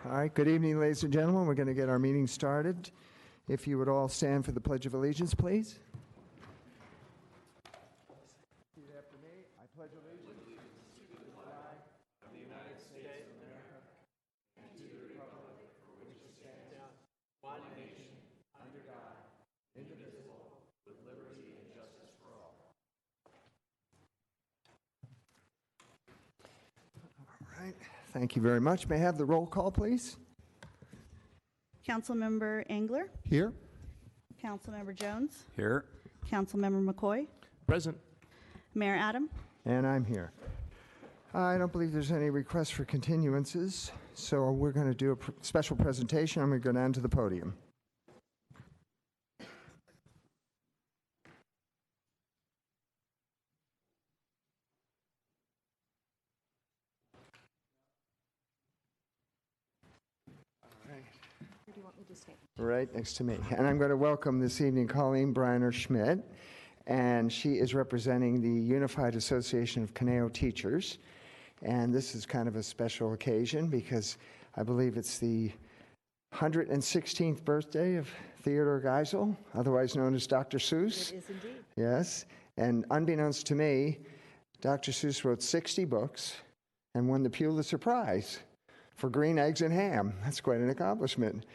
All right, good evening, ladies and gentlemen. We're going to get our meeting started. If you would all stand for the Pledge of Allegiance, please. Repeat after me. I pledge allegiance to the flag of the United States of America and to the republic for which it stands, one nation, under God, indivisible, with liberty and justice for all. All right. Thank you very much. May I have the roll call, please? Councilmember Engler, Here. Councilmember Jones, Here. Councilmember McCoy, Present. Mayor Adam. And I'm here. I don't believe there's any requests for continuances, so we're going to do a special presentation. I'm going to go down to the podium. Where do you want me to stay? Right next to me. And I'm going to welcome this evening Colleen Briner Schmidt, and she is representing the Unified Association of Conejo Teachers. And this is kind of a special occasion because I believe it's the 116th birthday of Theodore Geisel, otherwise known as Dr. Seuss. It is indeed. Yes. And unbeknownst to me, Dr. Seuss wrote 60 books and won the Pulitzer Prize for Green Eggs and Ham. That's quite an accomplishment.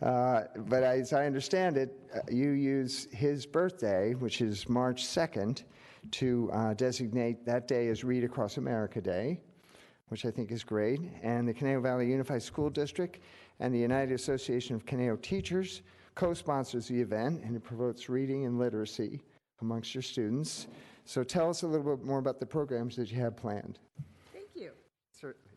But as I understand it, you use his birthday, which is March 2nd, to designate that day as Read Across America Day, which I think is great. And the Conejo Valley Unified School District and the United Association of Conejo Teachers co-sponsors the event, and it promotes reading and literacy amongst your students. So tell us a little bit more about the programs that you have planned. Thank you. Certainly.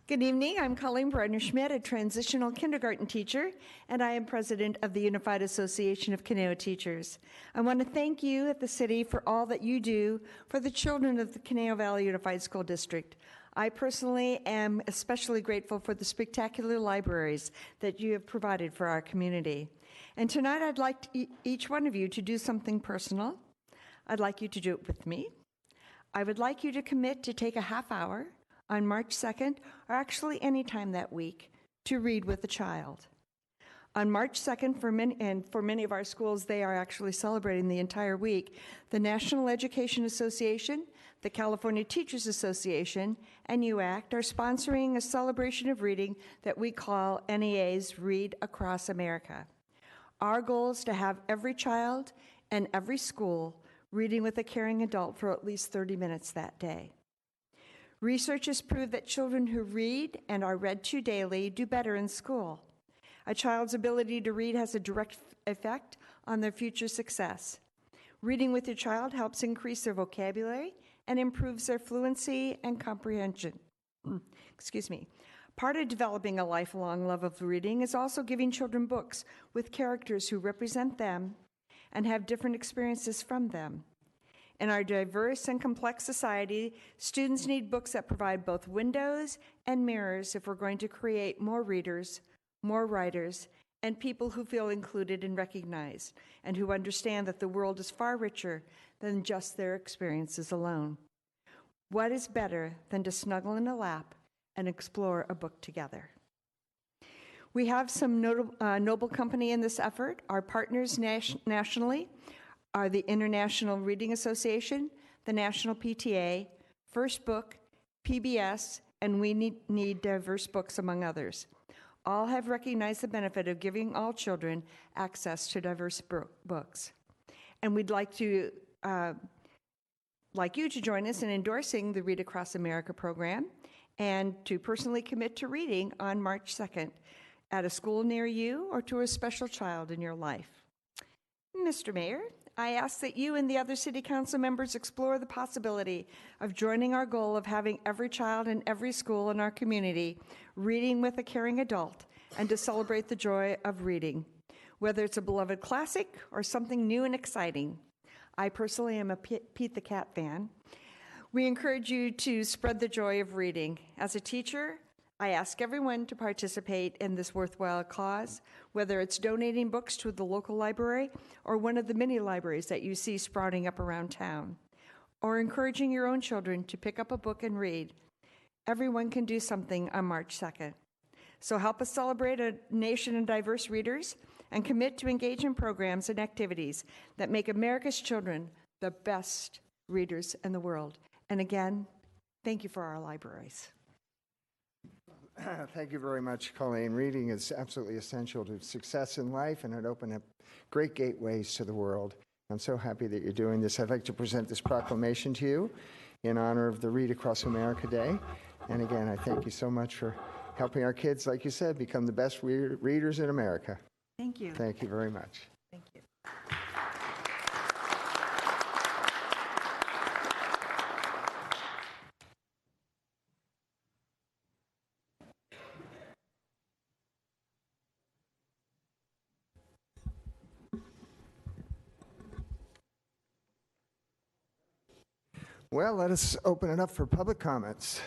Good evening. I'm Colleen Briner Schmidt, a transitional kindergarten teacher, and I am president of the Unified Association of Conejo Teachers. I want to thank you at the city for all that you do for the children of the Conejo Valley Unified School District. I personally am especially grateful for the spectacular libraries that you have provided for our community. And tonight I'd like each one of you to do something personal. I'd like you to do it with me. I would like you to commit to take a half hour on March 2nd, or actually any time that week, to read with a child. On March 2nd, for many of our schools, they are actually celebrating the entire week, the National Education Association, the California Teachers Association, and UACT are sponsoring a celebration of reading that we call NEA's Read Across America. Our goal is to have every child and every school reading with a caring adult for at least 30 minutes that day. Research has proved that children who read and are read to daily do better in school. A child's ability to read has a direct effect on their future success. Reading with your child helps increase their vocabulary and improves their fluency and comprehension. Excuse me. Part of developing a lifelong love of reading is also giving children books with characters who represent them and have different experiences from them. In our diverse and complex society, students need books that provide both windows and mirrors if we're going to create more readers, more writers, and people who feel included and recognized, and who understand that the world is far richer than just their experiences alone. What is better than to snuggle in a lap and explore a book together? We have some noble company in this effort. Our partners nationally are the International Reading Association, the National PTA, First Book, PBS, and We Need Diverse Books, among others. All have recognized the benefit of giving all children access to diverse books. And we'd like you to join us in endorsing the Read Across America program and to personally commit to reading on March 2nd at a school near you or to a special child in your life. Mr. Mayor, I ask that you and the other City Council members explore the possibility of joining our goal of having every child in every school in our community reading with a caring adult and to celebrate the joy of reading, whether it's a beloved classic or something new and exciting. I personally am a Pete the Cat fan. We encourage you to spread the joy of reading. As a teacher, I ask everyone to participate in this worthwhile cause, whether it's donating books to the local library or one of the many libraries that you see sprouting up around town, or encouraging your own children to pick up a book and read. Everyone can do something on March 2nd. So help us celebrate a nation of diverse readers and commit to engage in programs and activities that make America's children the best readers in the world. And again, thank you for our libraries. Thank you very much, Colleen. Reading is absolutely essential to success in life, and it opened up great gateways to the world. I'm so happy that you're doing this. I'd like to present this proclamation to you in honor of the Read Across America Day. And again, I thank you so much for helping our kids, like you said, become the best readers in America. Thank you. Thank you very much. Thank you. Well, let us open it up for public comments.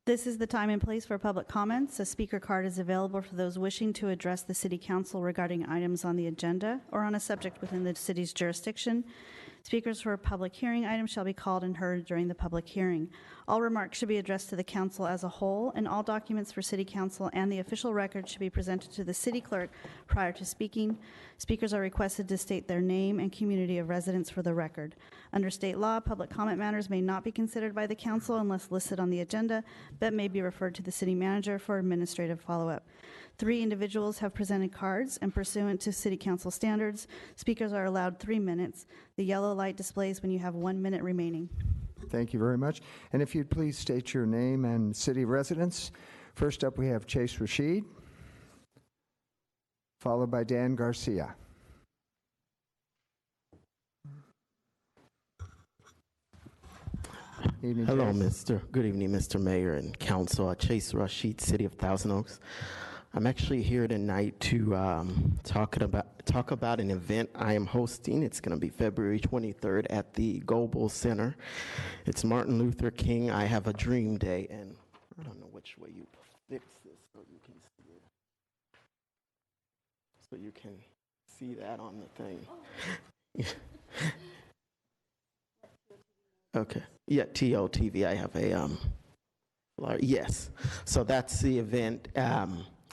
This is the time and place for public comments. A speaker card is available for those wishing to address the City Council regarding items on the agenda or on a subject within the city's jurisdiction. Speakers for a public hearing item shall be called and heard during the public hearing. All remarks should be addressed to the council as a whole, and all documents for City Council and the official record should be presented to the city clerk prior to speaking. Speakers are requested to state their name and community of residence for the record. Under state law, public comment matters may not be considered by the council unless listed on the agenda, but may be referred to the city manager for administrative follow-up. 3 individuals have presented cards, and pursuant to City Council standards, speakers are allowed 3 minutes. The yellow light displays when you have 1 minute remaining. Thank you very much. And if you'd please state your name and city residence. First up, we have Chase Rashid, followed by Dan Garcia. Evening, Hello, Chase. Good evening, Mr. Mayor and Council. Chase Rashid, City of Thousand Oaks. I'm actually here tonight to talk about an event I am hosting. It's going to be February 23rd at the Goebel Center. It's Martin Luther King I Have a Dream Day, and I don't know which way you fix this so you can see it. So you can see that on the thing. Okay. Yeah, TOTV. I have a yes. So that's the event.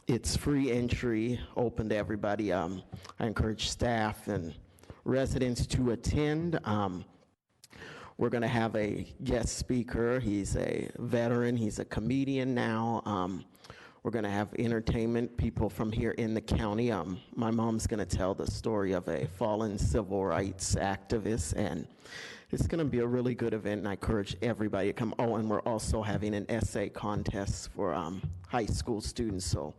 It's free entry, open to everybody. I encourage staff and residents to attend. We're going to have a guest speaker. He's a veteran. He's a comedian now. We're going to have entertainment, people from here in the county. My mom's going to tell the story of a fallen civil rights activist, and it's going to be a really good event, and I encourage everybody to come. Oh, and we're also having an essay contest for high school students, so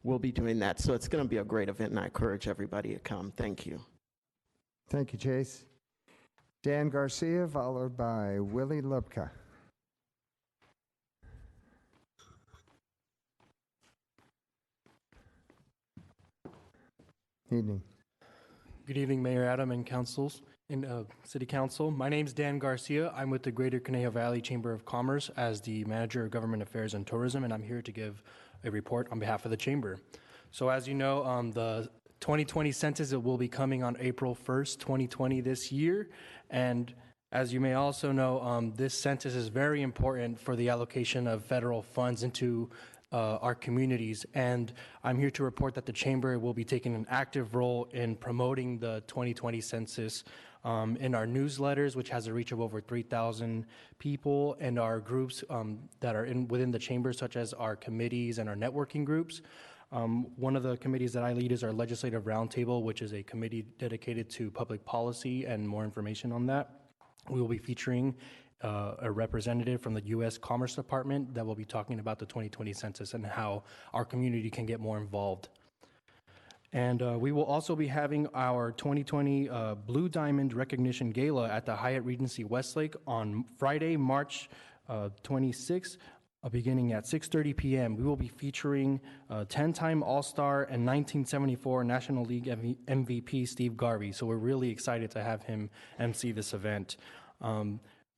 we'll be doing that. So it's going to be a great event, and I encourage everybody to come. Thank you. Thank you, Chase. Dan Garcia, followed by Willie Lubka. Evening. Good evening, Mayor Adam and councils and City Council. My name is Dan Garcia. I'm with the Greater Conejo Valley Chamber of Commerce as the Manager of Government Affairs and Tourism, and I'm here to give a report on behalf of the Chamber. So as you know, the 2020 census, it will be coming on April 1st, 2020 this year, and as you may also know, this census is very important for the allocation of federal funds into our communities, and I'm here to report that the Chamber will be taking an active role in promoting the 2020 census in our newsletters, which has a reach of over 3,000 people, and our groups that are within the Chamber, such as our committees and our networking groups. One of the committees that I lead is our Legislative Roundtable, which is a committee dedicated to public policy and more information on that. We will be featuring a representative from the U.S. Commerce Department that will be talking about the 2020 census and how our community can get more involved. And we will also be having our 2020 Blue Diamond Recognition Gala at the Hyatt Regency Westlake on Friday, March 26th, beginning at 6:30 p.m. We will be featuring 10-time All-Star and 1974 National League MVP Steve Garvey. So we're really excited to have him MC this event.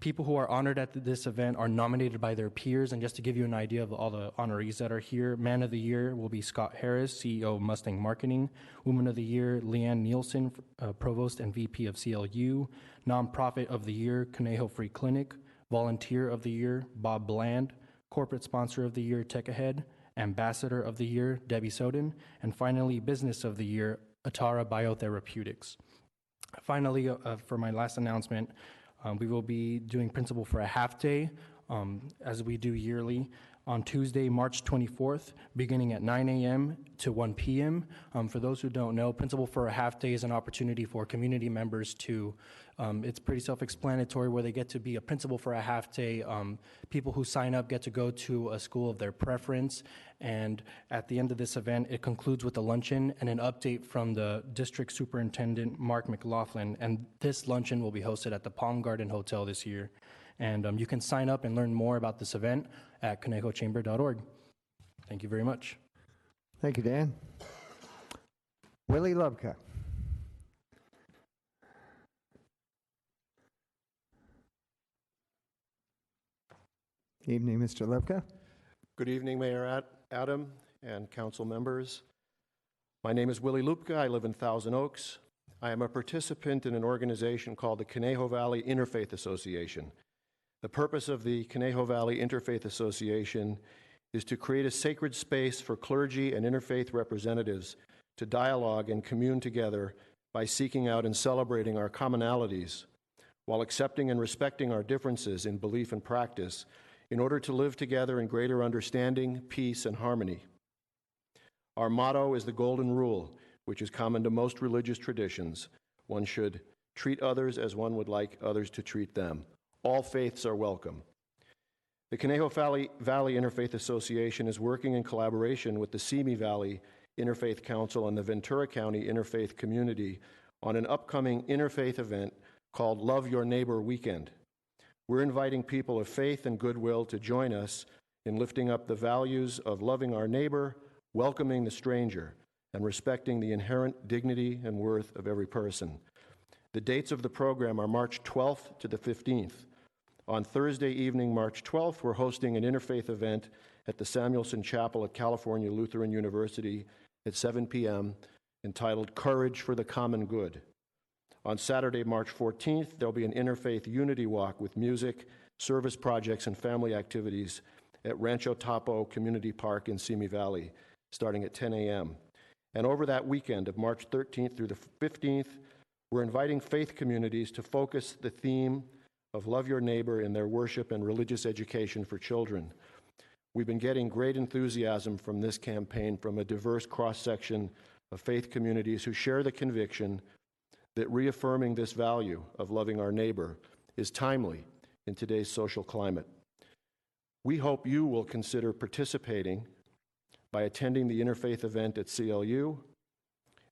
People who are honored at this event are nominated by their peers, and just to give you an idea of all the honorees that are here, Man of the Year will be Scott Harris, CEO of Mustang Marketing. Woman of the Year, Leanne Nielsen, Provost and VP of CLU. Nonprofit of the Year, Conejo Free Clinic. Volunteer of the Year, Bob Bland. Corporate Sponsor of the Year, Tech Ahead, Ambassador of the Year, Debbie Soden, and finally, Business of the Year, Atara Biotherapeutics. Finally, for my last announcement, we will be doing Principal for a Half Day, as we do yearly, on Tuesday, March 24th, beginning at 9 a.m. to 1 p.m. For those who don't know, Principal for a Half Day is an opportunity for community members to, it's pretty self-explanatory, where they get to be a principal for a half day. People who sign up get to go to a school of their preference, and at the end of this event, it concludes with a luncheon and an update from the District Superintendent, Mark McLaughlin, and this luncheon will be hosted at the Palm Garden Hotel this year. And you can sign up and learn more about this event at ConejosChamber.org. Thank you very much. Thank you, Dan. Willie Lubka. Evening, Mr. Lubka. Good evening, Mayor Adam and council members. My name is Willie Lubka. I live in Thousand Oaks. I am a participant in an organization called the Conejo Valley Interfaith Association. The purpose of the Conejo Valley Interfaith Association is to create a sacred space for clergy and interfaith representatives to dialogue and commune together by seeking out and celebrating our commonalities while accepting and respecting our differences in belief and practice in order to live together in greater understanding, peace, and harmony. Our motto is the Golden Rule, which is common to most religious traditions. One should treat others as one would like others to treat them. All faiths are welcome. The Conejo Valley Interfaith Association is working in collaboration with the Simi Valley Interfaith Council and the Ventura County Interfaith Community on an upcoming interfaith event called Love Your Neighbor Weekend. We're inviting people of faith and goodwill to join us in lifting up the values of loving our neighbor, welcoming the stranger, and respecting the inherent dignity and worth of every person. The dates of the program are March 12th to the 15th. On Thursday evening, March 12th, we're hosting an interfaith event at the Samuelson Chapel at California Lutheran University at 7 p.m. entitled Courage for the Common Good. On Saturday, March 14th, there'll be an interfaith unity walk with music, service projects, and family activities at Rancho Tapo Community Park in Simi Valley, starting at 10 a.m. And over that weekend of March 13th through the 15th, we're inviting faith communities to focus the theme of love your neighbor in their worship and religious education for children. We've been getting great enthusiasm from this campaign from a diverse cross-section of faith communities who share the conviction that reaffirming this value of loving our neighbor is timely in today's social climate. We hope you will consider participating by attending the interfaith event at CLU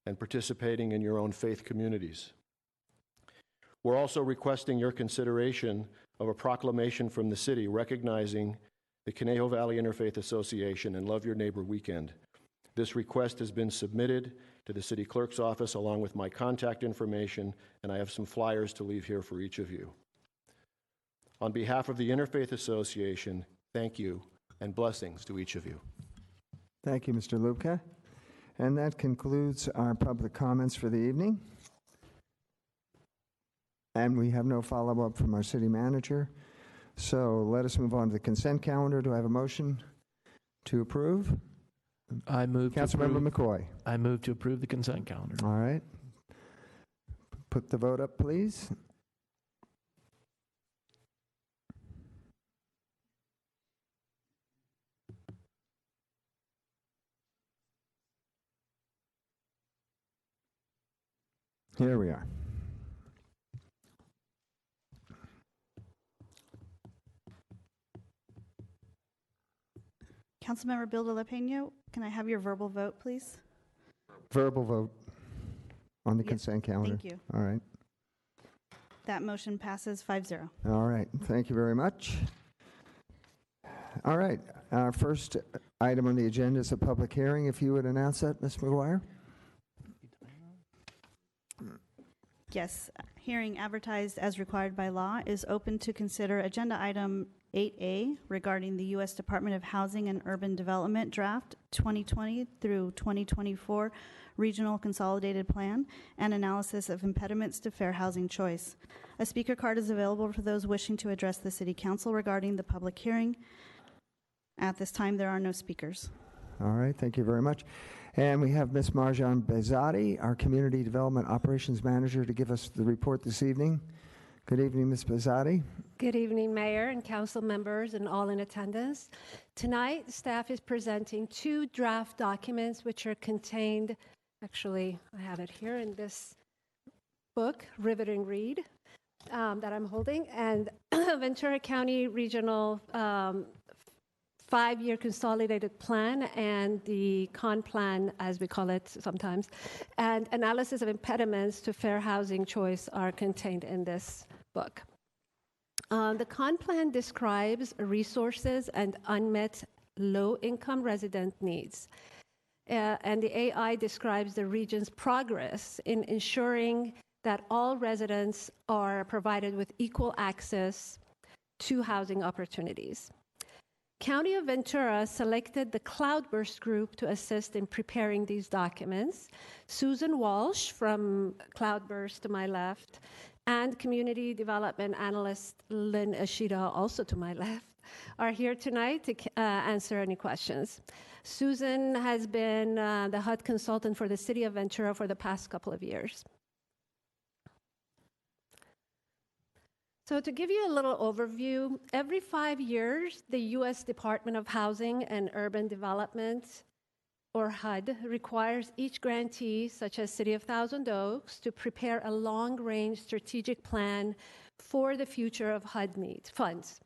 and participating in your own faith communities. We're also requesting your consideration of a proclamation from the city recognizing the Conejo Valley Interfaith Association and Love Your Neighbor Weekend. This request has been submitted to the city clerk's office along with my contact information, and I have some flyers to leave here for each of you. On behalf of the Interfaith Association, thank you and blessings to each of you. Thank you, Mr. Lubka. And that concludes our public comments for the evening. And we have no follow-up from our city manager. So let us move on to the consent calendar. Do I have a motion to approve? I move to approve. Councilmember McCoy. I move to approve the consent calendar. All right. Put the vote up, please. Here we are. Councilmember Bill de la Peña, can I have your verbal vote, please? Verbal vote on the Yes, consent calendar. Thank you. All right. That motion passes 5-0. All right. Thank you very much. All right. Our first item on the agenda is a public hearing. If you would announce that, Ms. McGuire. Yes, hearing advertised as required by law is open to consider agenda item 8A regarding the U.S. Department of Housing and Urban Development draft 2020 through 2024 Regional Consolidated Plan and analysis of impediments to fair housing choice. A speaker card is available for those wishing to address the City Council regarding the public hearing. At this time, there are no speakers. All right, thank you very much. And we have Ms. Marjan Bezadi, our Community Development Operations Manager, to give us the report this evening. Good evening, Ms. Bezadi. Good evening, Mayor and council members and all in attendance. Tonight, staff is presenting 2 draft documents which are contained, actually, I have it here in this book, Riveting Read, that I'm holding, and Ventura County Regional 5-year consolidated plan and the con plan, as we call it sometimes, and analysis of impediments to fair housing choice are contained in this book. The con plan describes resources and unmet low-income resident needs. And the AI describes the region's progress in ensuring that all residents are provided with equal access to housing opportunities. County of Ventura selected the Cloudburst Group to assist in preparing these documents. Susan Walsh from Cloudburst to my left, and Community Development Analyst Lynn Ashida, also to my left, are here tonight to answer any questions. Susan has been the HUD consultant for the City of Ventura for the past couple of years. So to give you a little overview, every 5 years, the U.S. Department of Housing and Urban Development, or HUD, requires each grantee, such as City of Thousand Oaks, to prepare a long-range strategic plan for the future of HUD funds.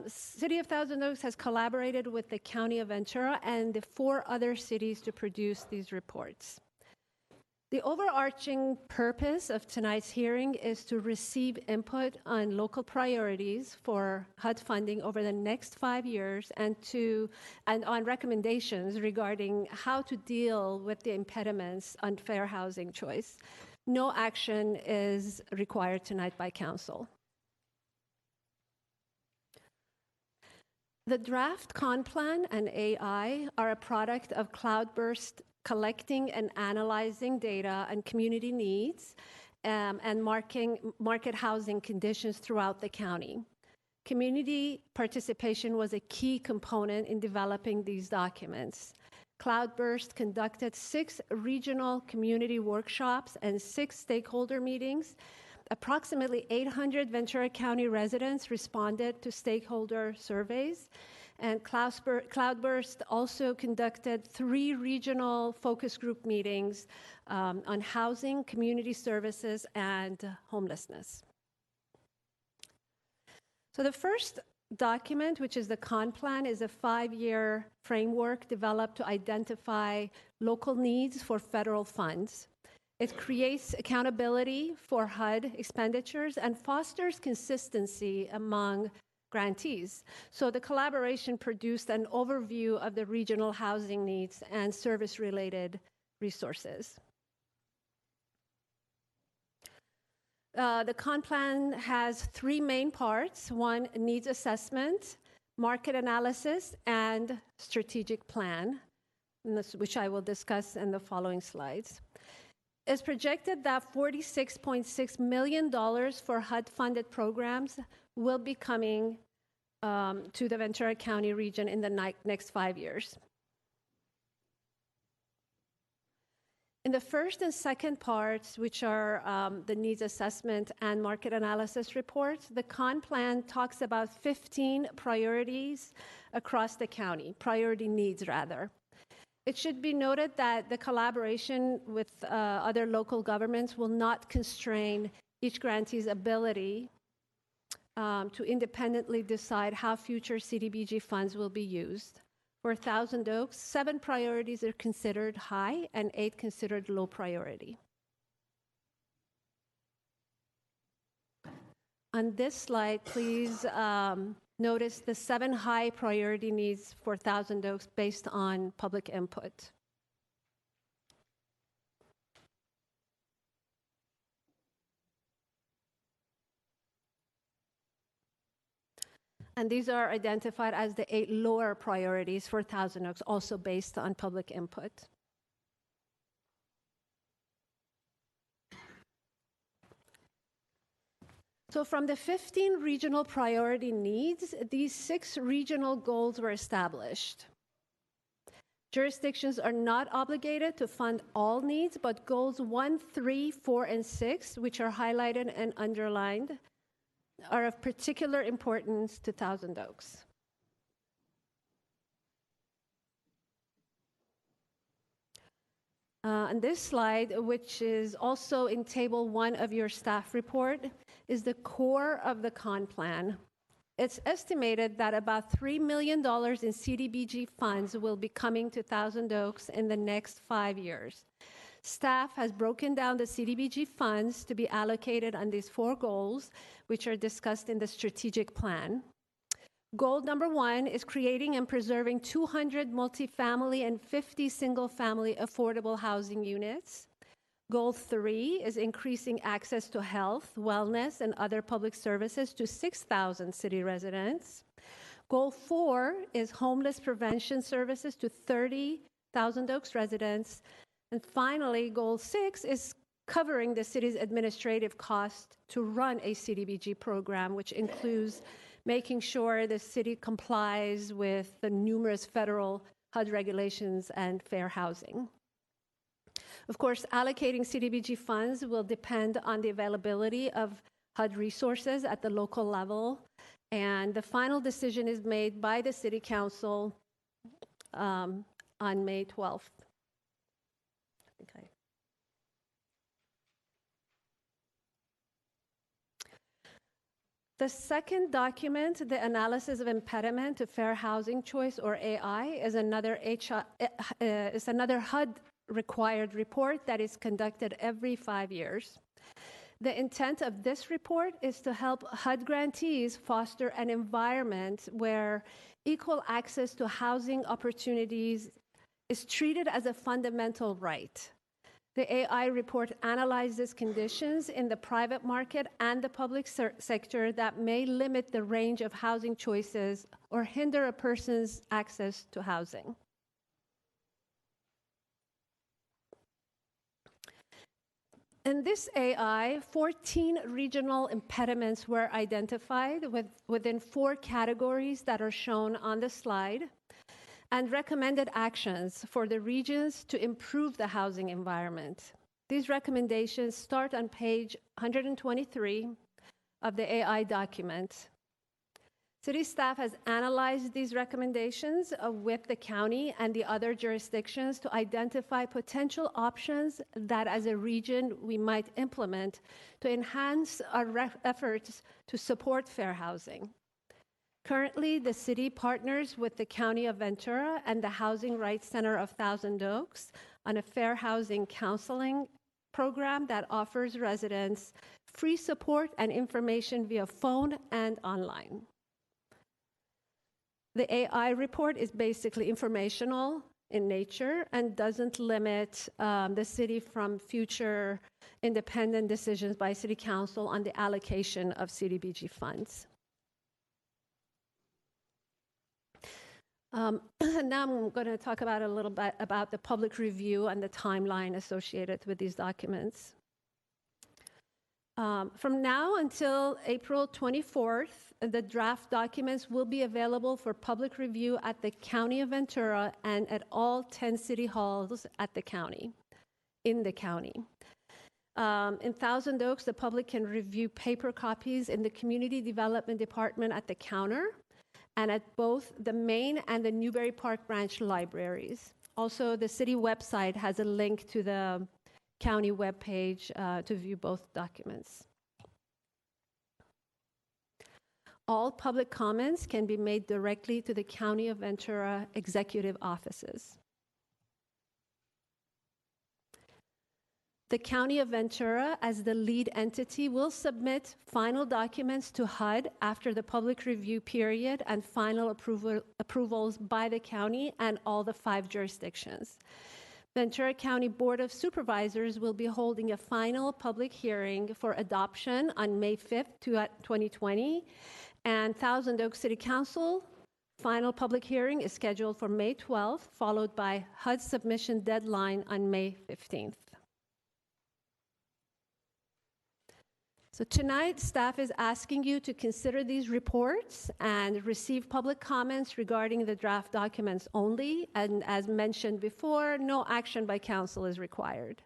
City of Thousand Oaks has collaborated with the County of Ventura and the 4 other cities to produce these reports. The overarching purpose of tonight's hearing is to receive input on local priorities for HUD funding over the next 5 years and on recommendations regarding how to deal with the impediments on fair housing choice. No action is required tonight by council. The draft con plan and AI are a product of Cloudburst collecting and analyzing data and community needs and market housing conditions throughout the county. Community participation was a key component in developing these documents. Cloudburst conducted 6 regional community workshops and 6 stakeholder meetings. Approximately 800 Ventura County residents responded to stakeholder surveys. And Cloudburst also conducted 3 regional focus group meetings on housing, community services, and homelessness. So the first document, which is the con plan, is a 5-year framework developed to identify local needs for federal funds. It creates accountability for HUD expenditures and fosters consistency among grantees. So the collaboration produced an overview of the regional housing needs and service-related resources. The con plan has 3 main parts: 1, needs assessment, market analysis, and strategic plan, which I will discuss in the following slides. It's projected that $46.6 million for HUD-funded programs will be coming to the Ventura County region in the next 5 years. In the first and second parts, which are the needs assessment and market analysis reports, the con plan talks about 15 priorities across the county, priority needs rather. It should be noted that the collaboration with other local governments will not constrain each grantee's ability to independently decide how future CDBG funds will be used. For Thousand Oaks, 7 priorities are considered high and 8 considered low priority. On this slide, please notice the 7 high priority needs for Thousand Oaks based on public input. And these are identified as the 8 lower priorities for Thousand Oaks, also based on public input. So from the 15 regional priority needs, these 6 regional goals were established. Jurisdictions are not obligated to fund all needs, but goals 1, 3, 4, and 6, which are highlighted and underlined, are of particular importance to Thousand Oaks. On this slide, which is also in Table 1 of your staff report, is the core of the con plan. It's estimated that about $3 million in CDBG funds will be coming to Thousand Oaks in the next 5 years. Staff has broken down the CDBG funds to be allocated on these 4 goals, which are discussed in the strategic plan. Goal number 1 is creating and preserving 200 multifamily and 50 single-family affordable housing units. Goal 3 is increasing access to health, wellness, and other public services to 6,000 city residents. Goal 4 is homeless prevention services to 30 Thousand Oaks residents. And finally, Goal 6 is covering the city's administrative cost to run a CDBG program, which includes making sure the city complies with the numerous federal HUD regulations and fair housing. Of course, allocating CDBG funds will depend on the availability of HUD resources at the local level, and the final decision is made by the City Council on May 12th. Okay. The second document, the Analysis of Impediment to Fair Housing Choice, or AI, is another HUD-required report that is conducted every 5 years. The intent of this report is to help HUD grantees foster an environment where equal access to housing opportunities is treated as a fundamental right. The AI report analyzes conditions in the private market and the public sector that may limit the range of housing choices or hinder a person's access to housing. In this AI, 14 regional impediments were identified within 4 categories that are shown on the slide, and recommended actions for the regions to improve the housing environment. These recommendations start on page 123 of the AI document. City staff has analyzed these recommendations with the county and the other jurisdictions to identify potential options that as a region we might implement to enhance our efforts to support fair housing. Currently, the city partners with the County of Ventura and the Housing Rights Center of Thousand Oaks on a fair housing counseling program that offers residents free support and information via phone and online. The AI report is basically informational in nature and doesn't limit the city from future independent decisions by City Council on the allocation of CDBG funds. Now I'm going to talk about a little bit about the public review and the timeline associated with these documents. From now until April 24th, the draft documents will be available for public review at the County of Ventura and at all 10 city halls at the county, in the county. In Thousand Oaks, the public can review paper copies in the Community Development Department at the counter, and at both the main and the Newbury Park branch libraries. Also, the city website has a link to the county webpage to view both documents. All public comments can be made directly to the County of Ventura executive offices. The County of Ventura, as the lead entity, will submit final documents to HUD after the public review period and final approvals by the county and all the 5 jurisdictions. Ventura County Board of Supervisors will be holding a final public hearing for adoption on May 5th, 2020, and Thousand Oaks City Council final public hearing is scheduled for May 12th, followed by HUD submission deadline on May 15th. So tonight, staff is asking you to consider these reports and receive public comments regarding the draft documents only. And as mentioned before, no action by council is required.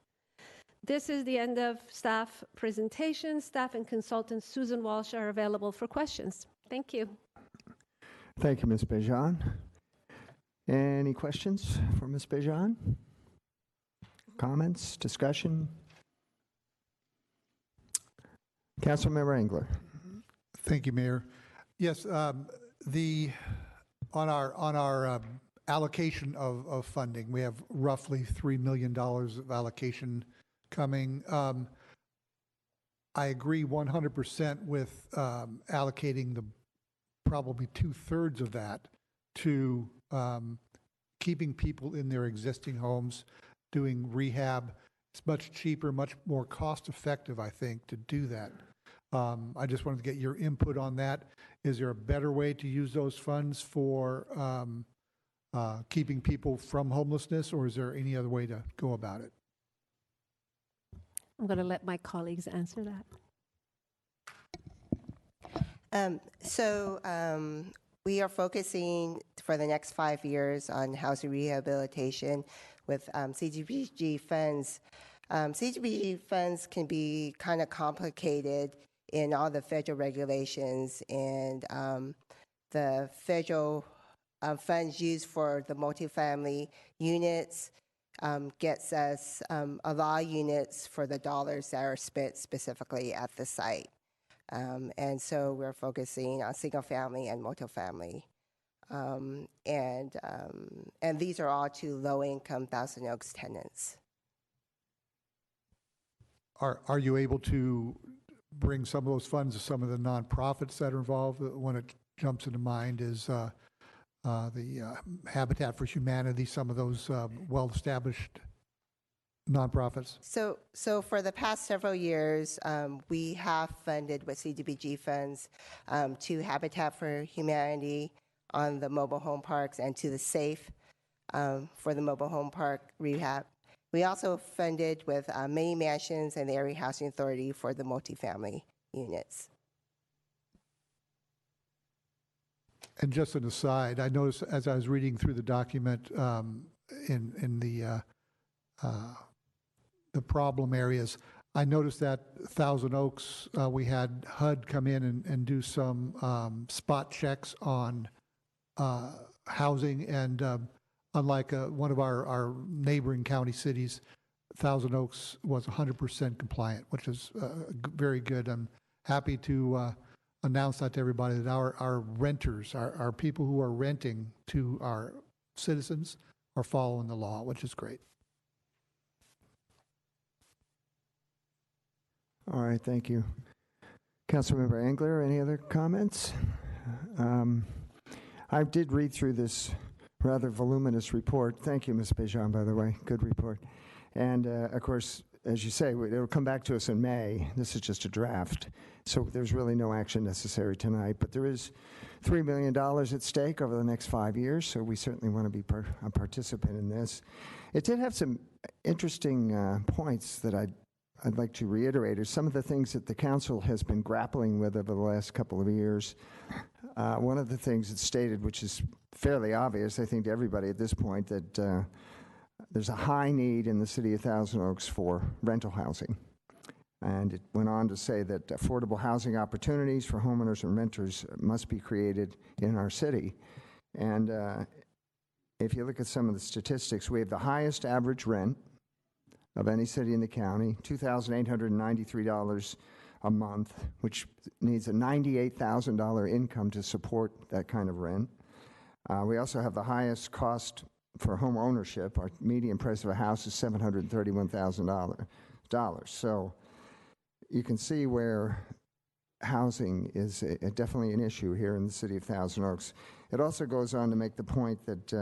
This is the end of staff presentation. Staff and consultant Susan Walsh are available for questions. Thank you. Thank you, Ms. Bejan. Any questions for Ms. Bejan? Comments, discussion? Councilmember Engler. Thank you, Mayor. Yes, on our allocation of funding, we have roughly $3 million of allocation coming. I agree 100% with allocating probably 2/3 of that to keeping people in their existing homes, doing rehab. It's much cheaper, much more cost effective, I think, to do that. I just wanted to get your input on that. Is there a better way to use those funds for keeping people from homelessness, or is there any other way to go about it? I'm going to let my colleagues answer that. We are focusing for the next 5 years on housing rehabilitation with CDBG funds. CDBG funds can be kind of complicated in all the federal regulations, and the federal funds used for the multifamily units gets us a lot of units for the dollars that are spent specifically at the site. And so we're focusing on single family and multifamily. And these are all to low-income Thousand Oaks tenants. Are you able to bring some of those funds to some of the nonprofits that are involved? One that jumps into mind is the Habitat for Humanity, some of those well-established nonprofits. So for the past several years, we have funded with CDBG funds to Habitat for Humanity on the mobile home parks and to the SAFE for the mobile home park rehab. We also funded with many mansions and the Area Housing Authority for the multifamily units. And just an aside, I noticed as I was reading through the document in the problem areas, I noticed that Thousand Oaks, we had HUD come in and do some spot checks on housing, and unlike one of our neighboring county cities, Thousand Oaks was 100% compliant, which is very good. I'm happy to announce that to everybody, that our renters, our people who are renting to our citizens, are following the law, which is great. All right, thank you. Councilmember Engler, any other comments? I did read through this rather voluminous report. Thank you, Ms. Bejan, by the way. Good report. And, of course, as you say, it'll come back to us in May. This is just a draft. So there's really no action necessary tonight. But there is $3 million at stake over the next 5 years, so we certainly want to be a participant in this. It did have some interesting points that I'd like to reiterate, are some of the things that the council has been grappling with over the last couple of years. One of the things that's stated, which is fairly obvious, I think, to everybody at this point, that there's a high need in the city of Thousand Oaks for rental housing. And it went on to say that affordable housing opportunities for homeowners and renters must be created in our city. And if you look at some of the statistics, we have the highest average rent of any city in the county, $2,893 a month, which needs a $98,000 income to support that kind of rent. We also have the highest cost for home ownership. Our median price of a house is $731,000. So you can see where housing is definitely an issue here in the city of Thousand Oaks. It also goes on to make the point that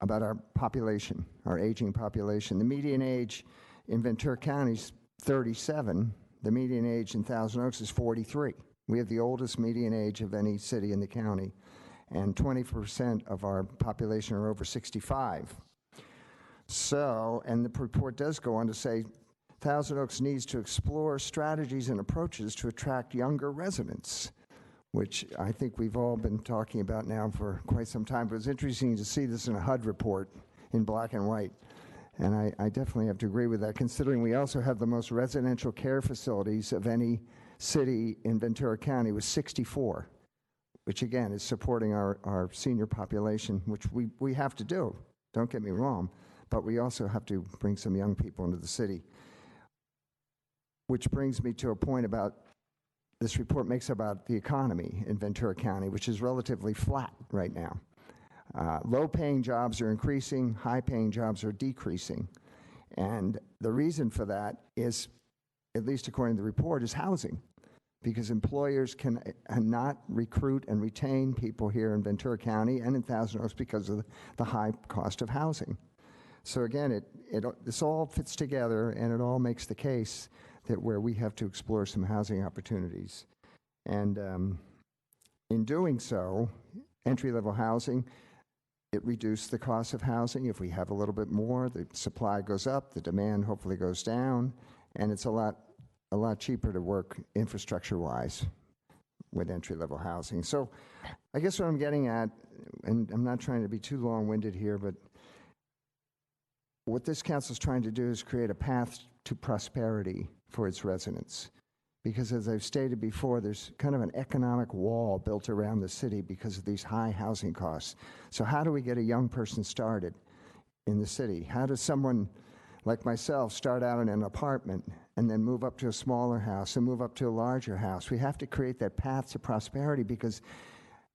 about our population, our aging population. The median age in Ventura County is 37. The median age in Thousand Oaks is 43. We have the oldest median age of any city in the county, and 20% of our population are over 65. So, and the report does go on to say Thousand Oaks needs to explore strategies and approaches to attract younger residents, which I think we've all been talking about now for quite some time. But it's interesting to see this in a HUD report in black and white. And I definitely have to agree with that, considering we also have the most residential care facilities of any city in Ventura County with 64, which again is supporting our senior population, which we have to do, don't get me wrong, but we also have to bring some young people into the city. Which brings me to a point about, this report makes about the economy in Ventura County, which is relatively flat right now. Low-paying jobs are increasing, high-paying jobs are decreasing. And the reason for that is, at least according to the report, is housing. Because employers cannot recruit and retain people here in Ventura County and in Thousand Oaks because of the high cost of housing. So again, this all fits together, and it all makes the case that where we have to explore some housing opportunities. And in doing so, entry-level housing, it reduces the cost of housing. If we have a little bit more, the supply goes up, the demand hopefully goes down, and it's a lot cheaper to work infrastructure-wise with entry-level housing. So I guess what I'm getting at, and I'm not trying to be too long-winded here, but what this council is trying to do is create a path to prosperity for its residents. Because as I've stated before, there's kind of an economic wall built around the city because of these high housing costs. So how do we get a young person started in the city? How does someone like myself start out in an apartment and then move up to a smaller house and move up to a larger house? We have to create that path to prosperity, because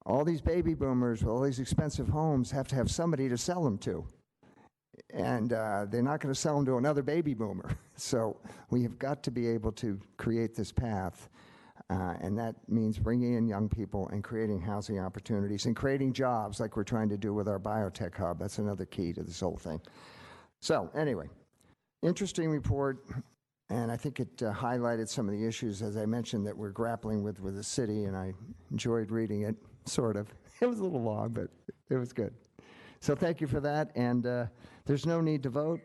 all these baby boomers with all these expensive homes have to have somebody to sell them to. And they're not going to sell them to another baby boomer. So we have got to be able to create this path, and that means bringing in young people and creating housing opportunities and creating jobs like we're trying to do with our biotech hub. That's another key to this whole thing. So anyway, interesting report, and I think it highlighted some of the issues, as I mentioned, that we're grappling with the city, and I enjoyed reading it, sort of. It was a little long, but it was good. So thank you for that, and there's no need to vote,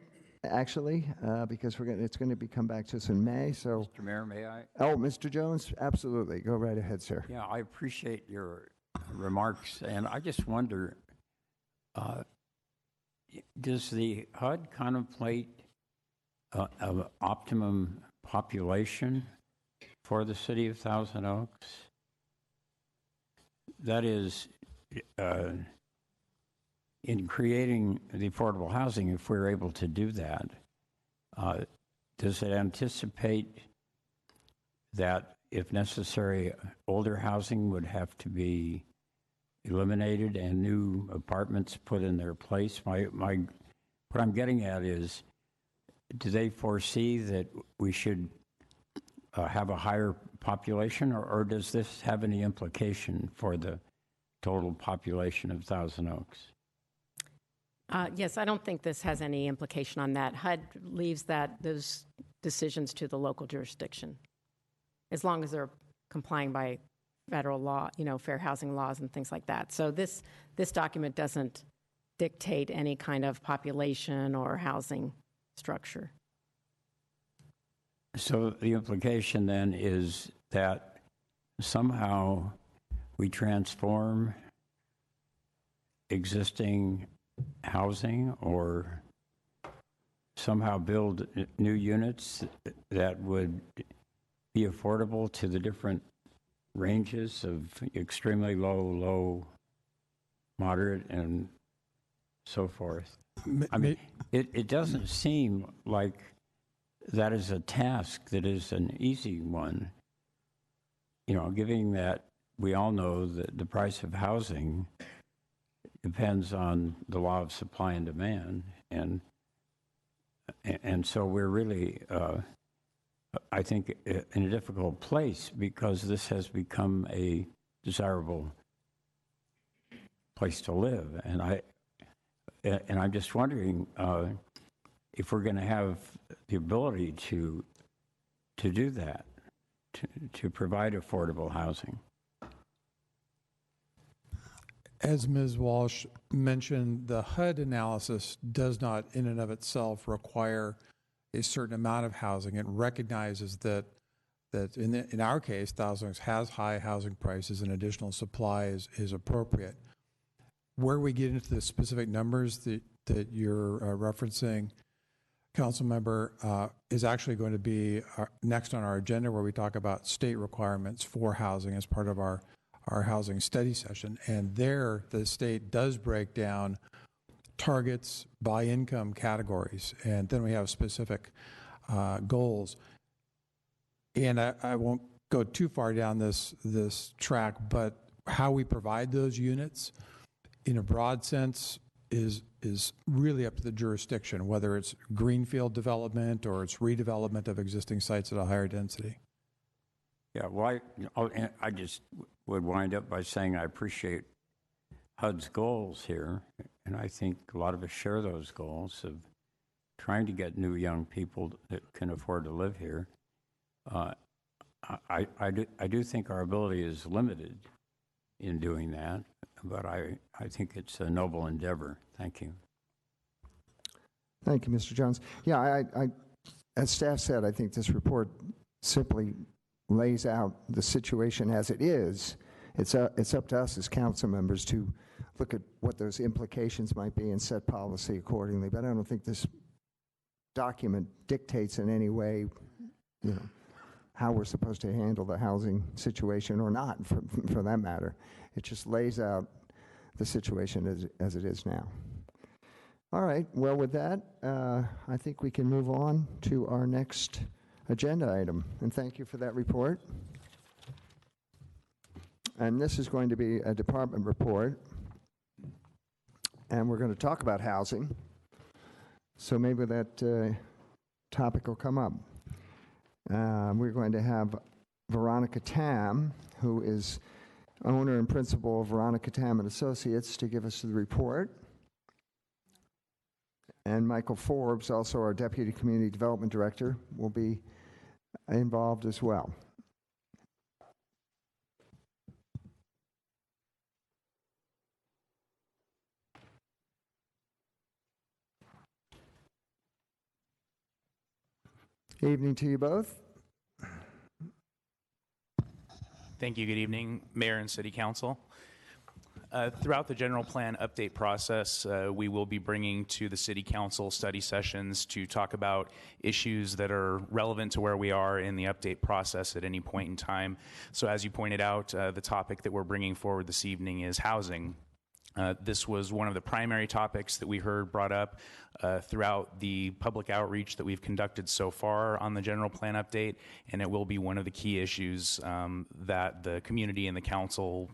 actually, because it's going to come back to us in May. So, Mr. Mayor, may I? Oh, Mr. Jones, absolutely. Go right ahead, sir. Yeah, I appreciate your remarks, and I just wonder, does the HUD contemplate an optimum population for the city of Thousand Oaks? That is, in creating the affordable housing, if we're able to do that, does it anticipate that, if necessary, older housing would have to be eliminated and new apartments put in their place? What I'm getting at is, do they foresee that we should have a higher population, or does this have any implication for the total population of Thousand Oaks? Yes, I don't think this has any implication on that. HUD leaves those decisions to the local jurisdiction, as long as they're complying by federal law, fair housing laws and things like that. So this document doesn't dictate any kind of population or housing structure. So the implication then is that somehow we transform existing housing, or somehow build new units that would be affordable to the different ranges of extremely low, moderate, and so forth. I mean, it doesn't seem like that is a task that is an easy one. Given that we all know that the price of housing depends on the law of supply and demand, and so we're really, I think, in a difficult place, because this has become a desirable place to live, and I'm just wondering if we're going to have the ability to do that, to provide affordable housing. As Ms. Walsh mentioned, the HUD analysis does not in and of itself require a certain amount of housing. It recognizes that in our case, Thousand Oaks has high housing prices and additional supply is appropriate. Where we get into the specific numbers that you're referencing, Council Member, is actually going to be next on our agenda, where we talk about state requirements for housing as part of our housing study session. And there, the state does break down targets by income categories, and then we have specific goals. And I won't go too far down this track, but how we provide those units in a broad sense is really up to the jurisdiction, whether it's greenfield development or it's redevelopment of existing sites at a higher density. Yeah, well, I just would wind up by saying I appreciate HUD's goals here, and I think a lot of us share those goals of trying to get new young people that can afford to live here. I do think our ability is limited in doing that, but I think it's a noble endeavor. Thank you. Thank you, Mr. Jones. Yeah, I as staff said, I think this report simply lays out the situation as it is. It's up to us as council members to look at what those implications might be and set policy accordingly. But I don't think this document dictates in any way, how we're supposed to handle the housing situation or not, for that matter. It just lays out the situation as it is now. All right, well, with that, I think we can move on to our next agenda item. And thank you for that report. And this is going to be a department report. And we're going to talk about housing. So maybe that topic will come up. We're going to have Veronica Tam, who is owner and principal of Veronica Tam and Associates, to give us the report. And Michael Forbes, also our Deputy Community Development Director, will be involved as well. Evening to you both. Thank you. Good evening, Mayor and City Council. Throughout the general plan update process, we will be bringing to the City Council study sessions to talk about issues that are relevant to where we are in the update process at any point in time. So as you pointed out, the topic that we're bringing forward this evening is housing. This was one of the primary topics that we heard brought up throughout the public outreach that we've conducted so far on the general plan update, and it will be one of the key issues that the community and the council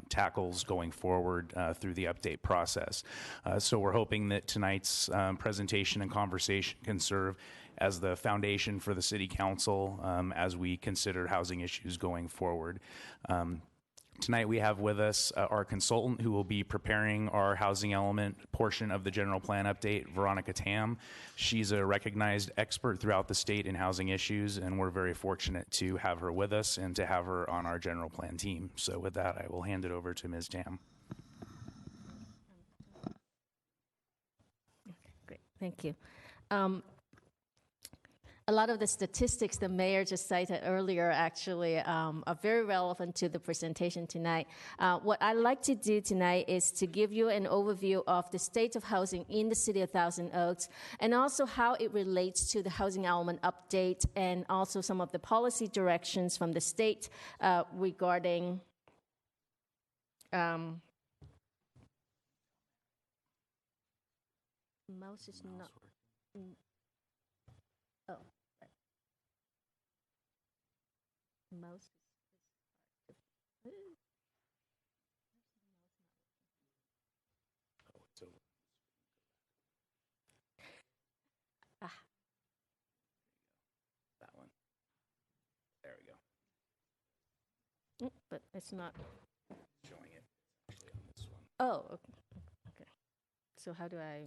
tackles going forward through the update process. So we're hoping that tonight's presentation and conversation can serve as the foundation for the City Council as we consider housing issues going forward. Tonight we have with us our consultant who will be preparing our housing element portion of the general plan update, Veronica Tam. She's a recognized expert throughout the state in housing issues, and we're very fortunate to have her with us and to have her on our general plan team. So with that, I will hand it over to Ms. Tam. Okay, great, thank you. A lot of the statistics the mayor just cited earlier actually are very relevant to the presentation tonight. What I'd like to do tonight is to give you an overview of the state of housing in the city of Thousand Oaks, and also how it relates to the housing element update, and also some of the policy directions from the state regarding mouse is not. Oh. Mouse is hard to. Oh, it's over. Ah. That one. There we go. But it's not Showing it actually on this one. Oh, okay. Okay. So how do I?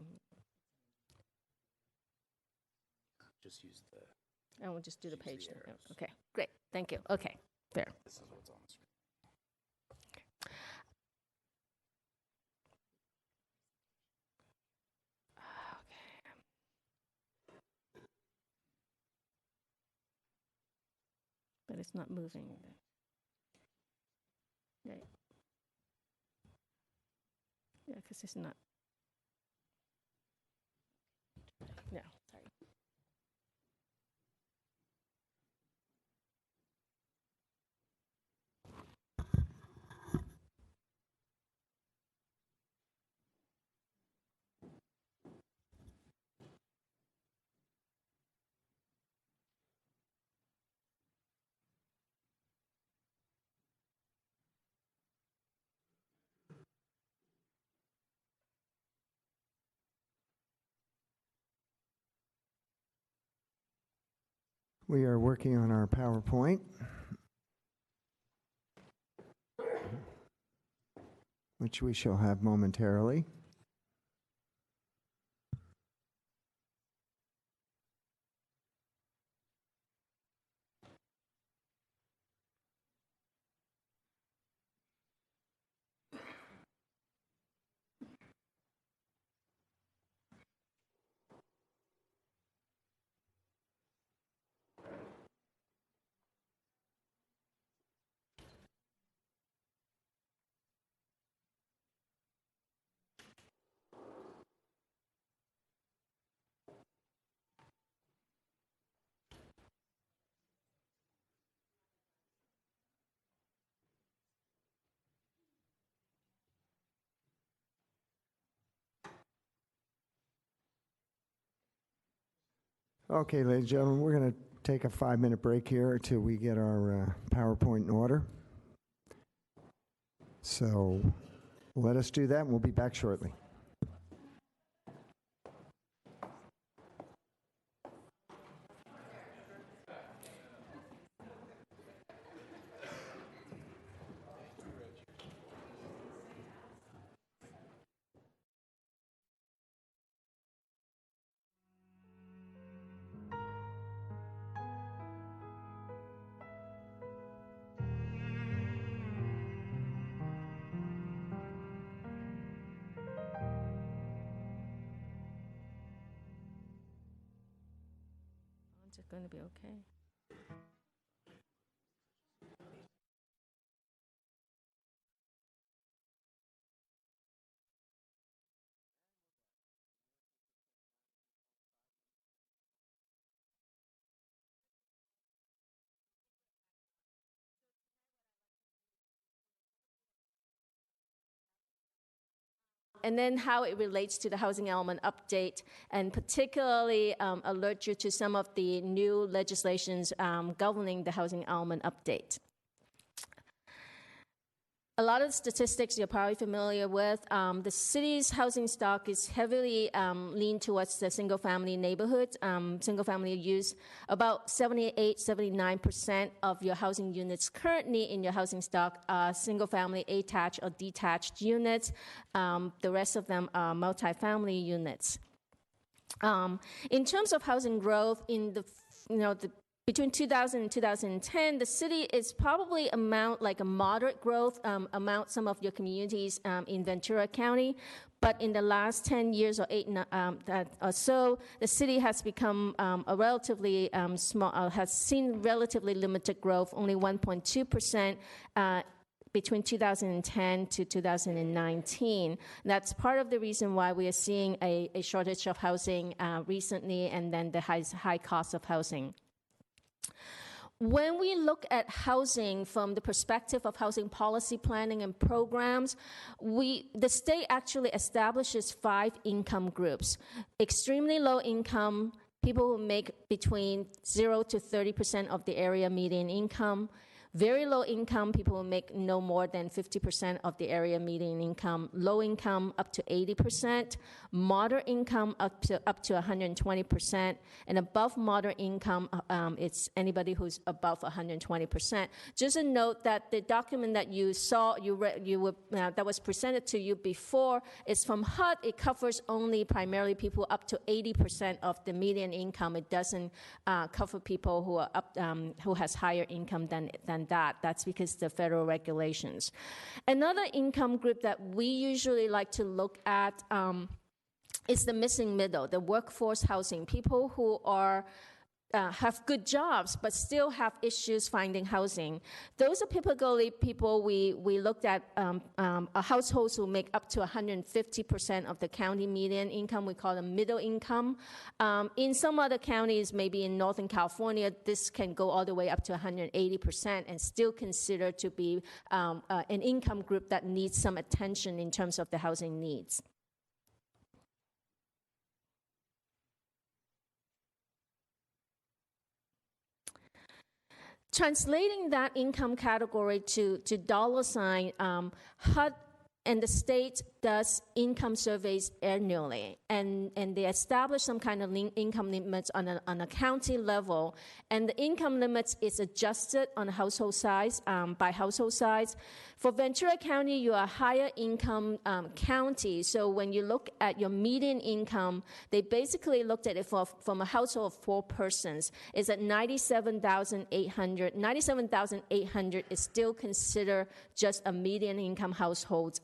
Just use the. I will just do the page. Okay, great. Thank you. Okay, there. This is what's on the screen. it's not moving. Yeah, yeah, because it's not. No, sorry. We are working on our PowerPoint, which we shall have momentarily. Okay, ladies and gentlemen, we're going to take a 5-minute break here until we get our PowerPoint in order. So let us do that, and we'll be back shortly. Is it going to be okay? And then how it relates to the housing element update, and particularly alert you to some of the new legislations governing the housing element update. A lot of the statistics you're probably familiar with. The city's housing stock is heavily leaned towards the single-family neighborhoods, single-family use. About 78-79% of your housing units currently in your housing stock are single-family attached or detached units. The rest of them are multifamily units. In terms of housing growth, in between 2000 and 2010, the city is probably like a moderate growth amount some of your communities in Ventura County. But in the last 10 years or so, the city has become a relatively small, has seen relatively limited growth, only 1.2%. Between 2010 to 2019. That's part of the reason why we are seeing a shortage of housing recently, and then the high cost of housing. When we look at housing from the perspective of housing policy planning and programs, the state actually establishes 5 income groups: extremely low income, people who make between 0 to 30% of the area median income; very low income, people who make no more than 50% of the area median income; low income up to 80%; moderate income up to 120%; and above moderate income, it's anybody who's above 120%. Just a note that the document that you saw, that was presented to you before, is from HUD. It covers only primarily people up to 80% of the median income. It doesn't cover people who are who has higher income than that. That's because the federal regulations. Another income group that we usually like to look at is the missing middle, the workforce housing, people who are have good jobs but still have issues finding housing. Those are typically people we looked at households who make up to 150% of the county median income. We call them middle income. In some other counties, maybe in Northern California, this can go all the way up to 180% and still considered to be an income group that needs some attention in terms of the housing needs. Translating that income category to dollar sign, HUD and the state does income surveys annually, and they establish some kind of income limits on a county level, and the income limits is adjusted on household size, by household size. For Ventura County, you are a higher income county, so when you look at your median income, they basically looked at it from a household of 4 persons. It's at $97,800. $97,800 is still considered just a median income household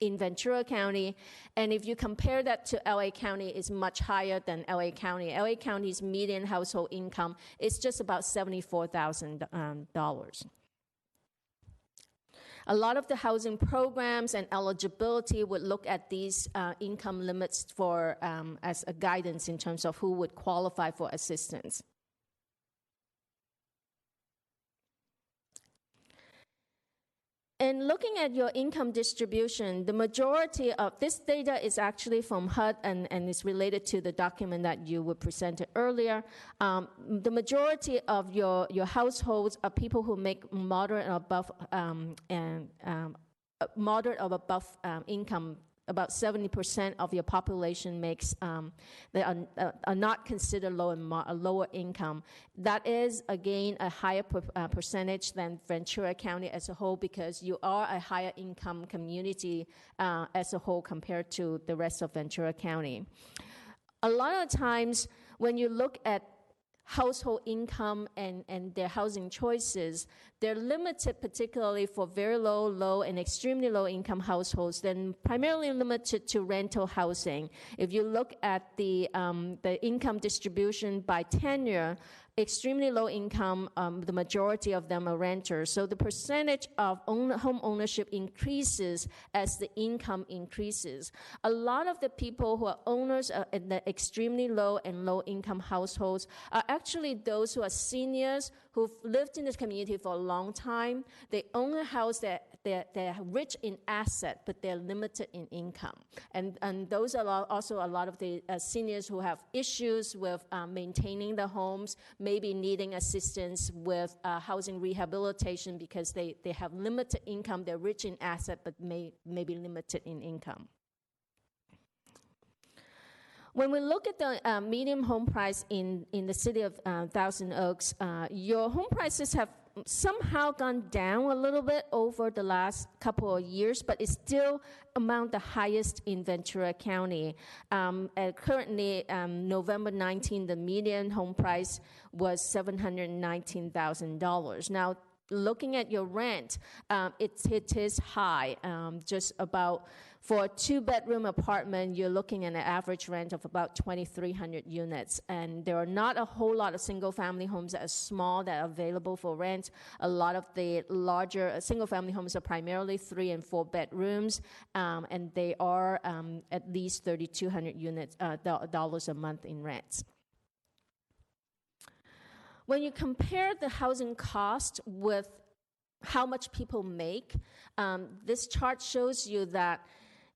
in Ventura County. And if you compare that to LA County, it's much higher than LA County. LA County's median household income is just about $74,000. A lot of the housing programs and eligibility would look at these income limits for as a guidance in terms of who would qualify for assistance. And looking at your income distribution, the majority of this data is actually from HUD and is related to the document that you were presented earlier. The majority of your households are people who make moderate or above income. About 70% of your population makes, they are not considered lower income. That is, again, a higher percentage than Ventura County as a whole, because you are a higher income community as a whole compared to the rest of Ventura County. A lot of times when you look at household income and their housing choices, they're limited particularly for very low, and extremely low income households, then primarily limited to rental housing. If you look at the income distribution by tenure, extremely low income, the majority of them are renters. So the percentage of home ownership increases as the income increases. A lot of the people who are owners in the extremely low and low income households are actually those who are seniors who've lived in this community for a long time. They own a house that they're rich in asset, but they're limited in income. And those are also a lot of the seniors who have issues with maintaining the homes, maybe needing assistance with housing rehabilitation because they have limited income. They're rich in asset, but may be limited in income. When we look at the median home price in the city of Thousand Oaks, your home prices have somehow gone down a little bit over the last couple of years, but it's still among the highest in Ventura County. Currently, November 19, the median home price was $719,000. Now, looking at your rent, it is high, just about. For a 2-bedroom apartment, you're looking at an average rent of about 2,300 units. And there are not a whole lot of single-family homes that are small that are available for rent. A lot of the larger single-family homes are primarily 3 and 4 bedrooms, and they are at least $3,200 dollars a month in rents. When you compare the housing cost with how much people make, this chart shows you that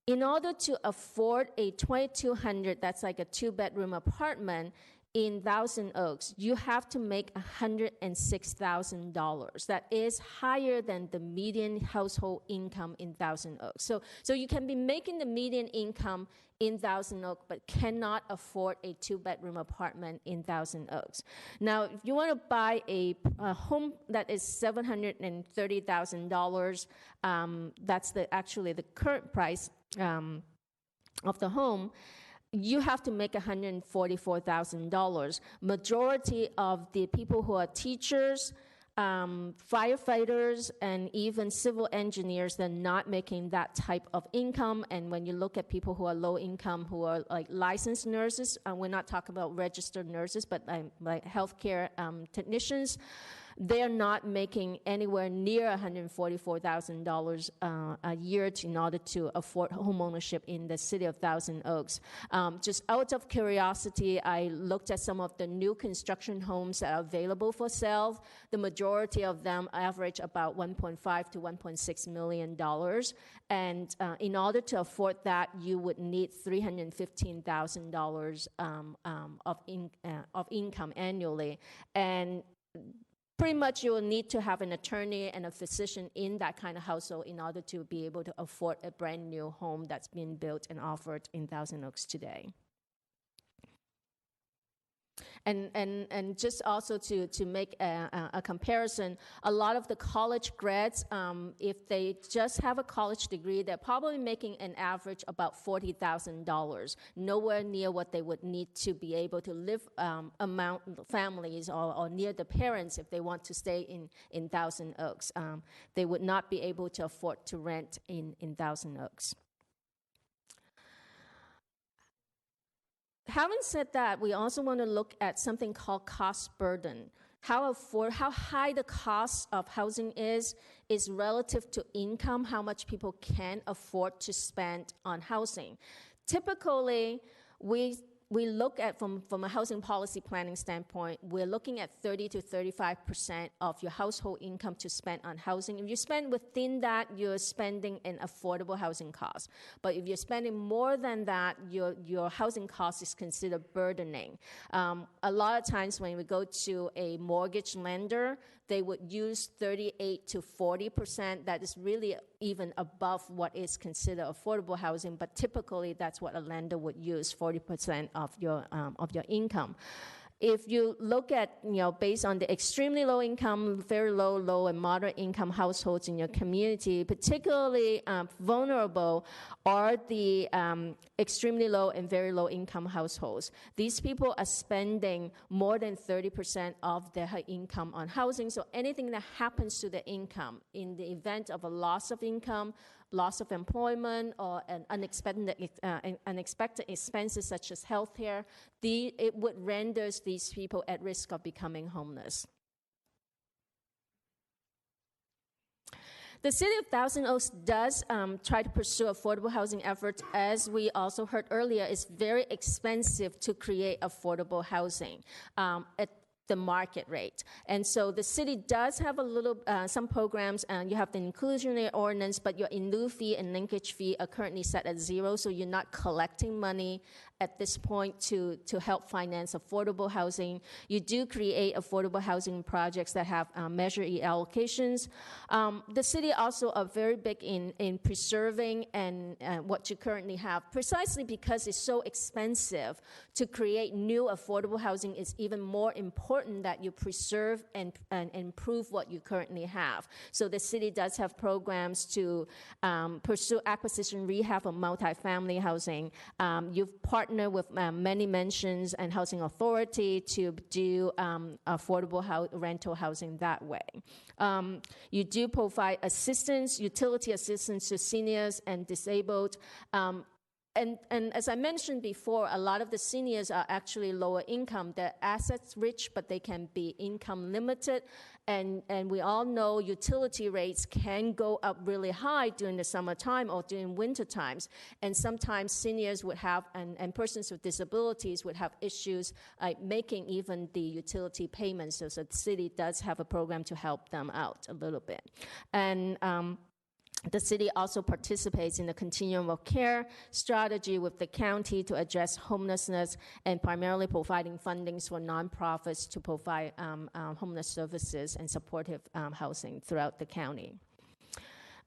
in order to afford a $2,200, that's like a 2-bedroom apartment in Thousand Oaks, you have to make $106,000. That is higher than the median household income in Thousand Oaks. So you can be making the median income in Thousand Oaks, but cannot afford a 2-bedroom apartment in Thousand Oaks. Now, if you want to buy a home that is $730,000, that's actually the current price of the home, you have to make $144,000. Majority of the people who are teachers firefighters and even civil engineers, they're not making that type of income. And when you look at people who are low income, who are like licensed nurses, we're not talking about registered nurses, but like healthcare technicians, they're not making anywhere near $144,000 a year in order to afford home ownership in the city of Thousand Oaks. Just out of curiosity, I looked at some of the new construction homes that are available for sale. The majority of them average about $1.5 to $1.6 million. And in order to afford that, you would need $315,000 of income annually. And pretty much you will need to have an attorney and a physician in that kind of household in order to be able to afford a brand new home that's being built and offered in Thousand Oaks today. And just also to make a comparison, a lot of the college grads, if they just have a college degree, they're probably making an average about $40,000, nowhere near what they would need to be able to live among families or near the parents if they want to stay in Thousand Oaks. They would not be able to afford to rent in Thousand Oaks. Having said that, we also want to look at something called cost burden. How high the cost of housing is relative to income, how much people can afford to spend on housing. Typically, we look at, from a housing policy planning standpoint, we're looking at 30 to 35% of your household income to spend on housing. If you spend within that, you're spending an affordable housing cost. But if you're spending more than that, your housing cost is considered burdening. A lot of times when we go to a mortgage lender, they would use 38 to 40%. That is really even above what is considered affordable housing, but typically that's what a lender would use, 40% of your income. If you look at, based on the extremely low income, very low and moderate income households in your community, particularly vulnerable are the extremely low and very low income households. These people are spending more than 30% of their income on housing. So anything that happens to the income in the event of a loss of income, loss of employment, or an unexpected expenses such as healthcare, it would render these people at risk of becoming homeless. The city of Thousand Oaks does try to pursue affordable housing efforts. As we also heard earlier, it's very expensive to create affordable housing at the market rate. And so the city does have some programs, and you have the inclusionary ordinance, but your in lieu fee and linkage fee are currently set at 0, so you're not collecting money at this point to help finance affordable housing. You do create affordable housing projects that have Measure E allocations. The city also are very big in preserving and what you currently have, precisely because it's so expensive to create new affordable housing. It's even more important that you preserve and improve what you currently have. So the city does have programs to pursue acquisition rehab of multifamily housing. You've partnered with many mentions and housing authority to do affordable rental housing that way. You do provide assistance, utility assistance to seniors and disabled. And as I mentioned before, a lot of the seniors are actually lower income. They're assets rich, but they can be income limited. And we all know utility rates can go up really high during the summertime or during winter times. And sometimes seniors would have, and persons with disabilities would have issues making even the utility payments. So the city does have a program to help them out a little bit. And the city also participates in the continuum of care strategy with the county to address homelessness and primarily providing fundings for nonprofits to provide homeless services and supportive housing throughout the county.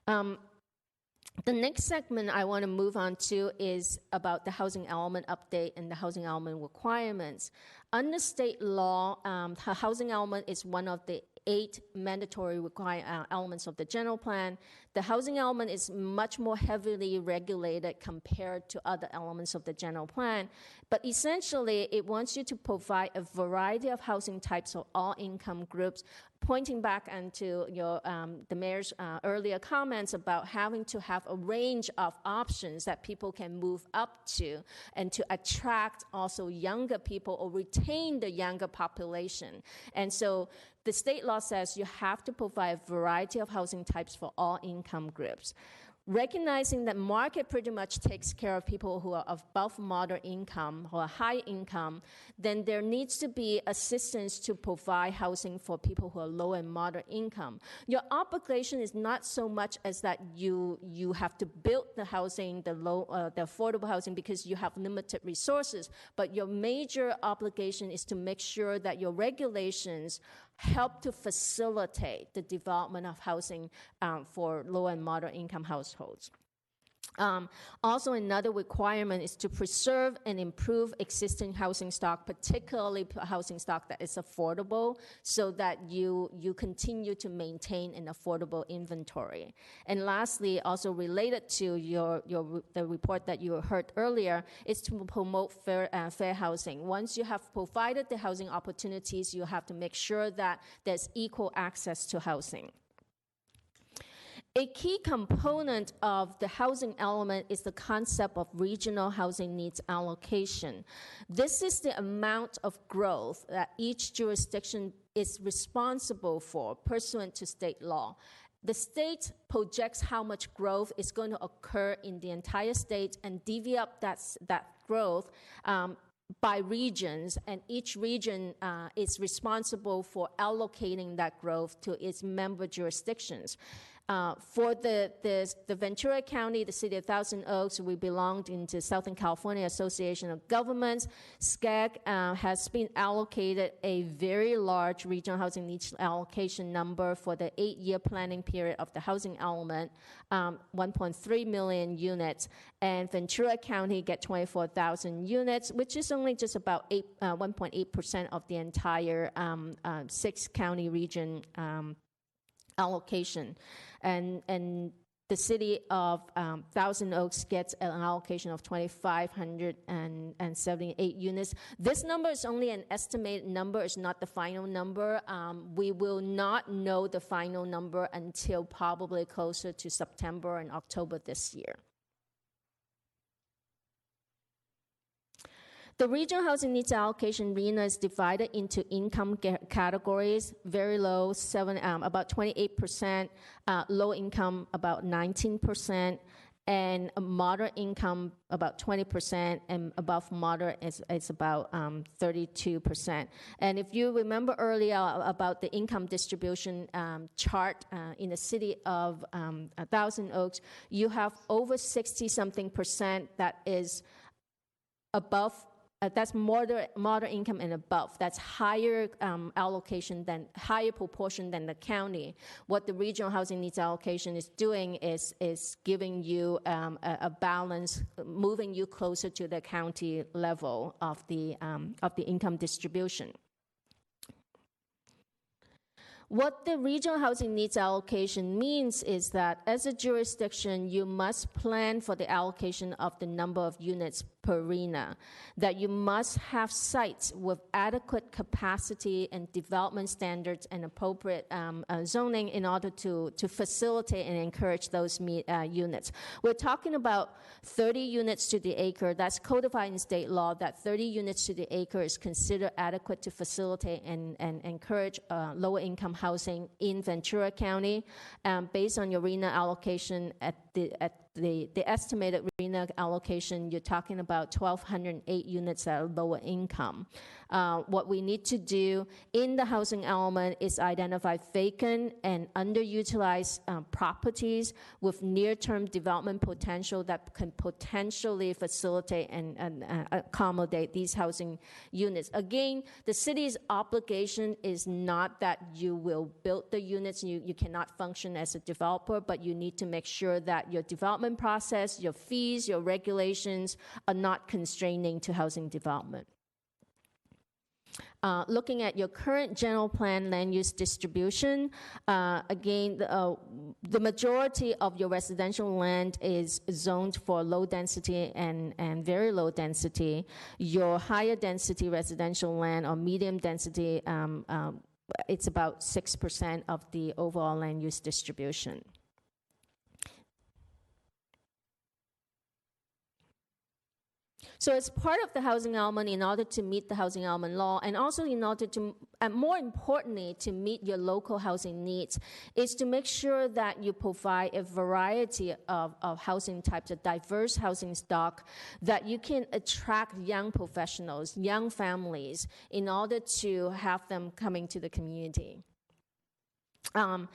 The next segment I want to move on to is about the housing element update and the housing element requirements. Under state law, the housing element is one of the 8 mandatory elements of the general plan. The housing element is much more heavily regulated compared to other elements of the general plan. But essentially, it wants you to provide a variety of housing types for all income groups, pointing back into the mayor's earlier comments about having to have a range of options that people can move up to, and to attract also younger people or retain the younger population. And so the state law says you have to provide a variety of housing types for all income groups. Recognizing that market pretty much takes care of people who are above moderate income or high income, then there needs to be assistance to provide housing for people who are low and moderate income. Your obligation is not so much as that you have to build the housing, the affordable housing, because you have limited resources, but your major obligation is to make sure that your regulations help to facilitate the development of housing for low and moderate income households. Also, another requirement is to preserve and improve existing housing stock, particularly housing stock that is affordable, so that you continue to maintain an affordable inventory. And lastly, also related to the report that you heard earlier, is to promote fair housing. Once you have provided the housing opportunities, you have to make sure that there's equal access to housing. A key component of the housing element is the concept of regional housing needs allocation. This is the amount of growth that each jurisdiction is responsible for pursuant to state law. The state projects how much growth is going to occur in the entire state and divvy up that growth by regions, and each region is responsible for allocating that growth to its member jurisdictions. For the Ventura County, the city of Thousand Oaks, we belonged into Southern California Association of Governments. SCAG has been allocated a very large regional housing needs allocation number for the 8-year planning period of the housing element, 1.3 million units. And Ventura County get 24,000 units, which is only just about 1.8% of the entire 6-county region allocation. And the city of Thousand Oaks gets an allocation of 2,578 units. This number is only an estimated number, it's not the final number. We will not know the final number until probably closer to September and October this year. The regional housing needs allocation RHNA is divided into income categories: very low, about 28%, low income, about 19%, and moderate income, about 20%, and above moderate is about 32%. And if you remember earlier about the income distribution chart in the city of Thousand Oaks, you have over 60-something% that is above. That's moderate income and above. That's higher higher proportion than the county. What the regional housing needs allocation is doing is giving you a balance, moving you closer to the county level of the income distribution. What the regional housing needs allocation means is that as a jurisdiction, you must plan for the allocation of the number of units per RHNA, that you must have sites with adequate capacity and development standards and appropriate zoning in order to facilitate and encourage those units. We're talking about 30 units to the acre. That's codified in state law, that 30 units to the acre is considered adequate to facilitate and encourage lower income housing in Ventura County. Based on your RHNA allocation, at the estimated RHNA allocation, you're talking about 1,208 units that are lower income. What we need to do in the housing element is identify vacant and underutilized properties with near-term development potential that can potentially facilitate and accommodate these housing units. Again, the city's obligation is not that you will build the units, you cannot function as a developer, but you need to make sure that your development process, your fees, your regulations are not constraining to housing development. Looking at your current general plan land use distribution, again, the majority of your residential land is zoned for low density and very low density. Your higher density residential land or medium density, it's about 6% of the overall land use distribution. So as part of the housing element, in order to meet the housing element law, and also in order to, and more importantly, to meet your local housing needs, is to make sure that you provide a variety of housing types, a diverse housing stock, that you can attract young professionals, young families, in order to have them coming to the community. A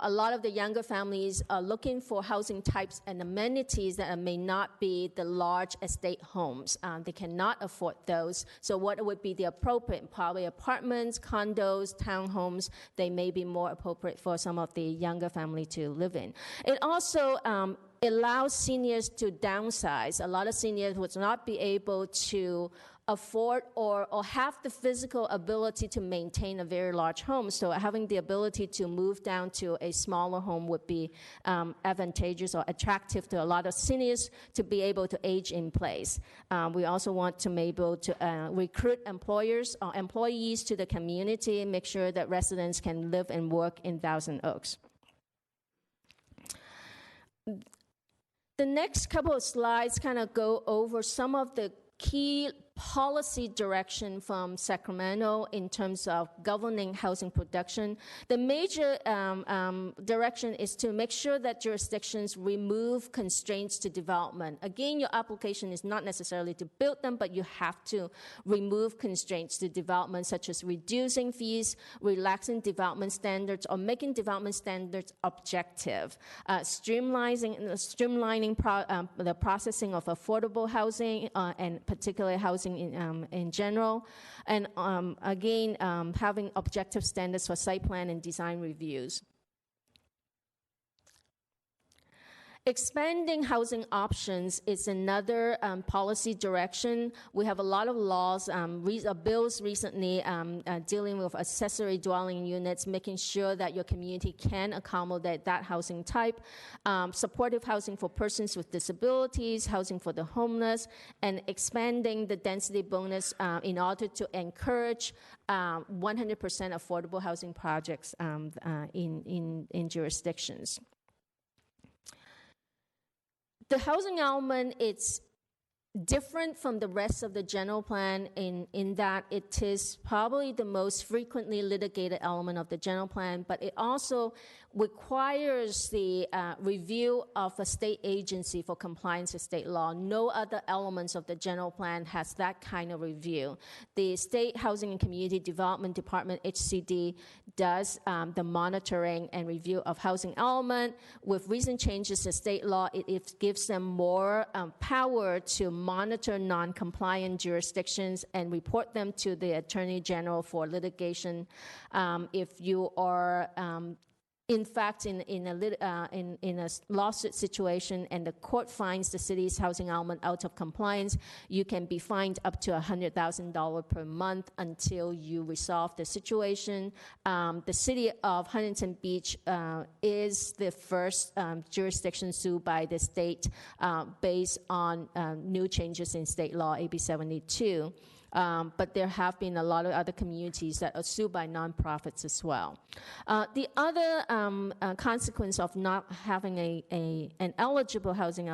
lot of the younger families are looking for housing types and amenities that may not be the large estate homes. They cannot afford those. So what would be the appropriate? Probably apartments, condos, townhomes. They may be more appropriate for some of the younger family to live in. It also allows seniors to downsize. A lot of seniors would not be able to afford or have the physical ability to maintain a very large home. So having the ability to move down to a smaller home would be advantageous or attractive to a lot of seniors to be able to age in place. We also want to be able to recruit employers or employees to the community and make sure that residents can live and work in Thousand Oaks. The next couple of slides kind of go over some of the key policy direction from Sacramento in terms of governing housing production. The major direction is to make sure that jurisdictions remove constraints to development. Again, your application is not necessarily to build them, but you have to remove constraints to development, such as reducing fees, relaxing development standards, or making development standards objective, streamlining the processing of affordable housing and particularly housing in general, and again, having objective standards for site plan and design reviews. Expanding housing options is another policy direction. We have a lot of laws, bills recently dealing with accessory dwelling units, making sure that your community can accommodate that housing type, supportive housing for persons with disabilities, housing for the homeless, and expanding the density bonus in order to encourage 100% affordable housing projects in jurisdictions. The housing element, it's different from the rest of the general plan in that it is probably the most frequently litigated element of the general plan, but it also requires the review of a state agency for compliance with state law. No other elements of the general plan has that kind of review. The State Housing and Community Development Department, HCD, does the monitoring and review of housing element. With recent changes to state law, it gives them more power to monitor non-compliant jurisdictions and report them to the Attorney General for litigation. If you are in fact, in a lawsuit situation and the court finds the city's housing element out of compliance, you can be fined up to $100,000 per month until you resolve the situation. The city of Huntington Beach is the first jurisdiction sued by the state based on new changes in state law, AB 72. But there have been a lot of other communities that are sued by nonprofits as well. The other consequence of not having an eligible housing,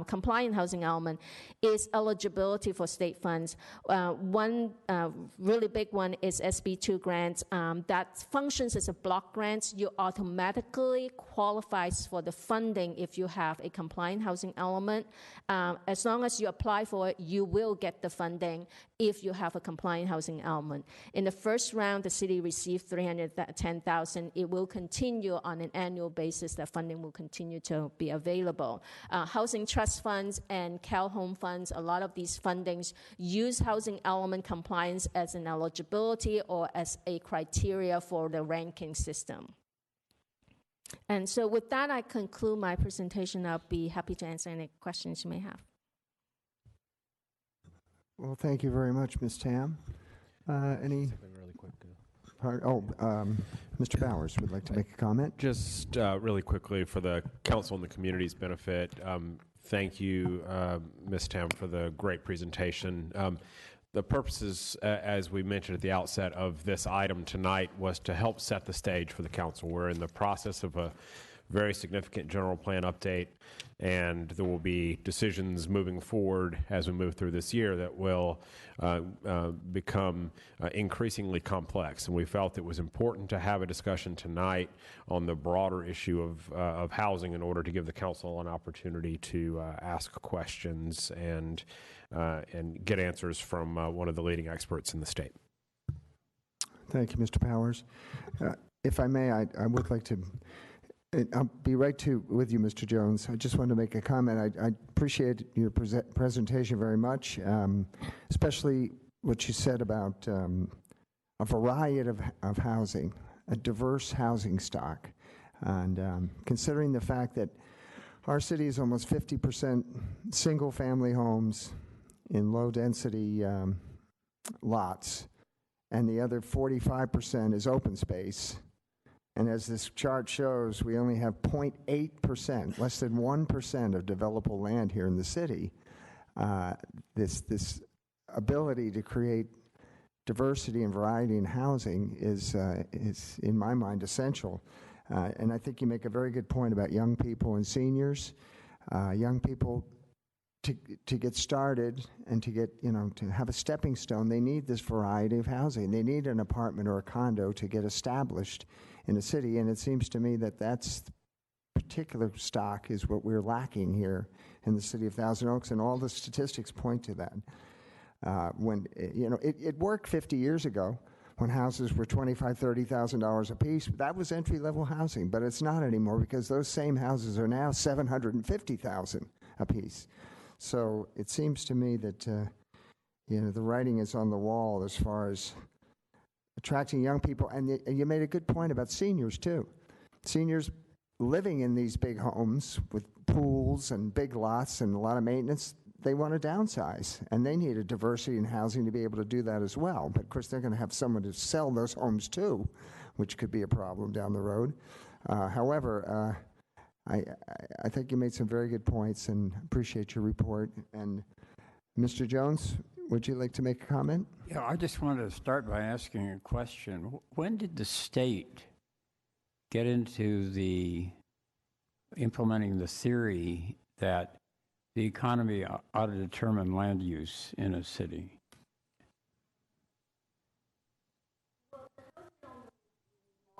compliant housing element is eligibility for state funds. One really big one is SB2 grants. That functions as a block grant. You automatically qualifies for the funding if you have a compliant housing element. As long as you apply for it, you will get the funding if you have a compliant housing element. In the first round, the city received $310,000. It will continue on an annual basis. That funding will continue to be available. Housing trust funds and Cal Home funds, a lot of these fundings use housing element compliance as an eligibility or as a criteria for the ranking system. And so with that, I conclude my presentation. I'll be happy to answer any questions you may have. Well, thank you very much, Ms. Tam. Any Really quick. Mr. Bowers would like to make a comment. Just really quickly for the council and the community's benefit, thank you, Ms. Tam, for the great presentation. The purposes, as we mentioned at the outset of this item tonight, was to help set the stage for the council. We're in the process of a very significant general plan update, and there will be decisions moving forward as we move through this year that will become increasingly complex. And we felt it was important to have a discussion tonight on the broader issue of housing in order to give the council an opportunity to ask questions and get answers from one of the leading experts in the state. Thank you, Mr. Powers. If I may, I would like to. I'll be right with you, Mr. Jones. I just wanted to make a comment. I appreciate your presentation very much, especially what you said about a variety of housing, a diverse housing stock. And considering the fact that our city is almost 50% single-family homes in low-density lots, and the other 45% is open space. And as this chart shows, we only have 0.8%, less than 1% of developable land here in the city. This ability to create diversity and variety in housing is in my mind, essential. And I think you make a very good point about young people and seniors. Young people, to get started and to get, to have a stepping stone, they need this variety of housing. They need an apartment or a condo to get established in a city, and it seems to me that that's particular stock is what we're lacking here in the city of Thousand Oaks, and all the statistics point to that. It worked 50 years ago when houses were $25,000, $30,000 a piece. That was entry-level housing, but it's not anymore because those same houses are now $750,000 a piece. So it seems to me that the writing is on the wall as far as attracting young people. And you made a good point about seniors, too. Seniors living in these big homes with pools and big lots and a lot of maintenance, they want to downsize. And they need a diversity in housing to be able to do that as well. But, of course, they're going to have someone to sell those homes to, which could be a problem down the road. However, I think you made some very good points and appreciate your report. And Mr. Jones, would you like to make a comment? Yeah, I just wanted to start by asking a question. When did the state get into implementing the theory that the economy ought to determine land use in a city?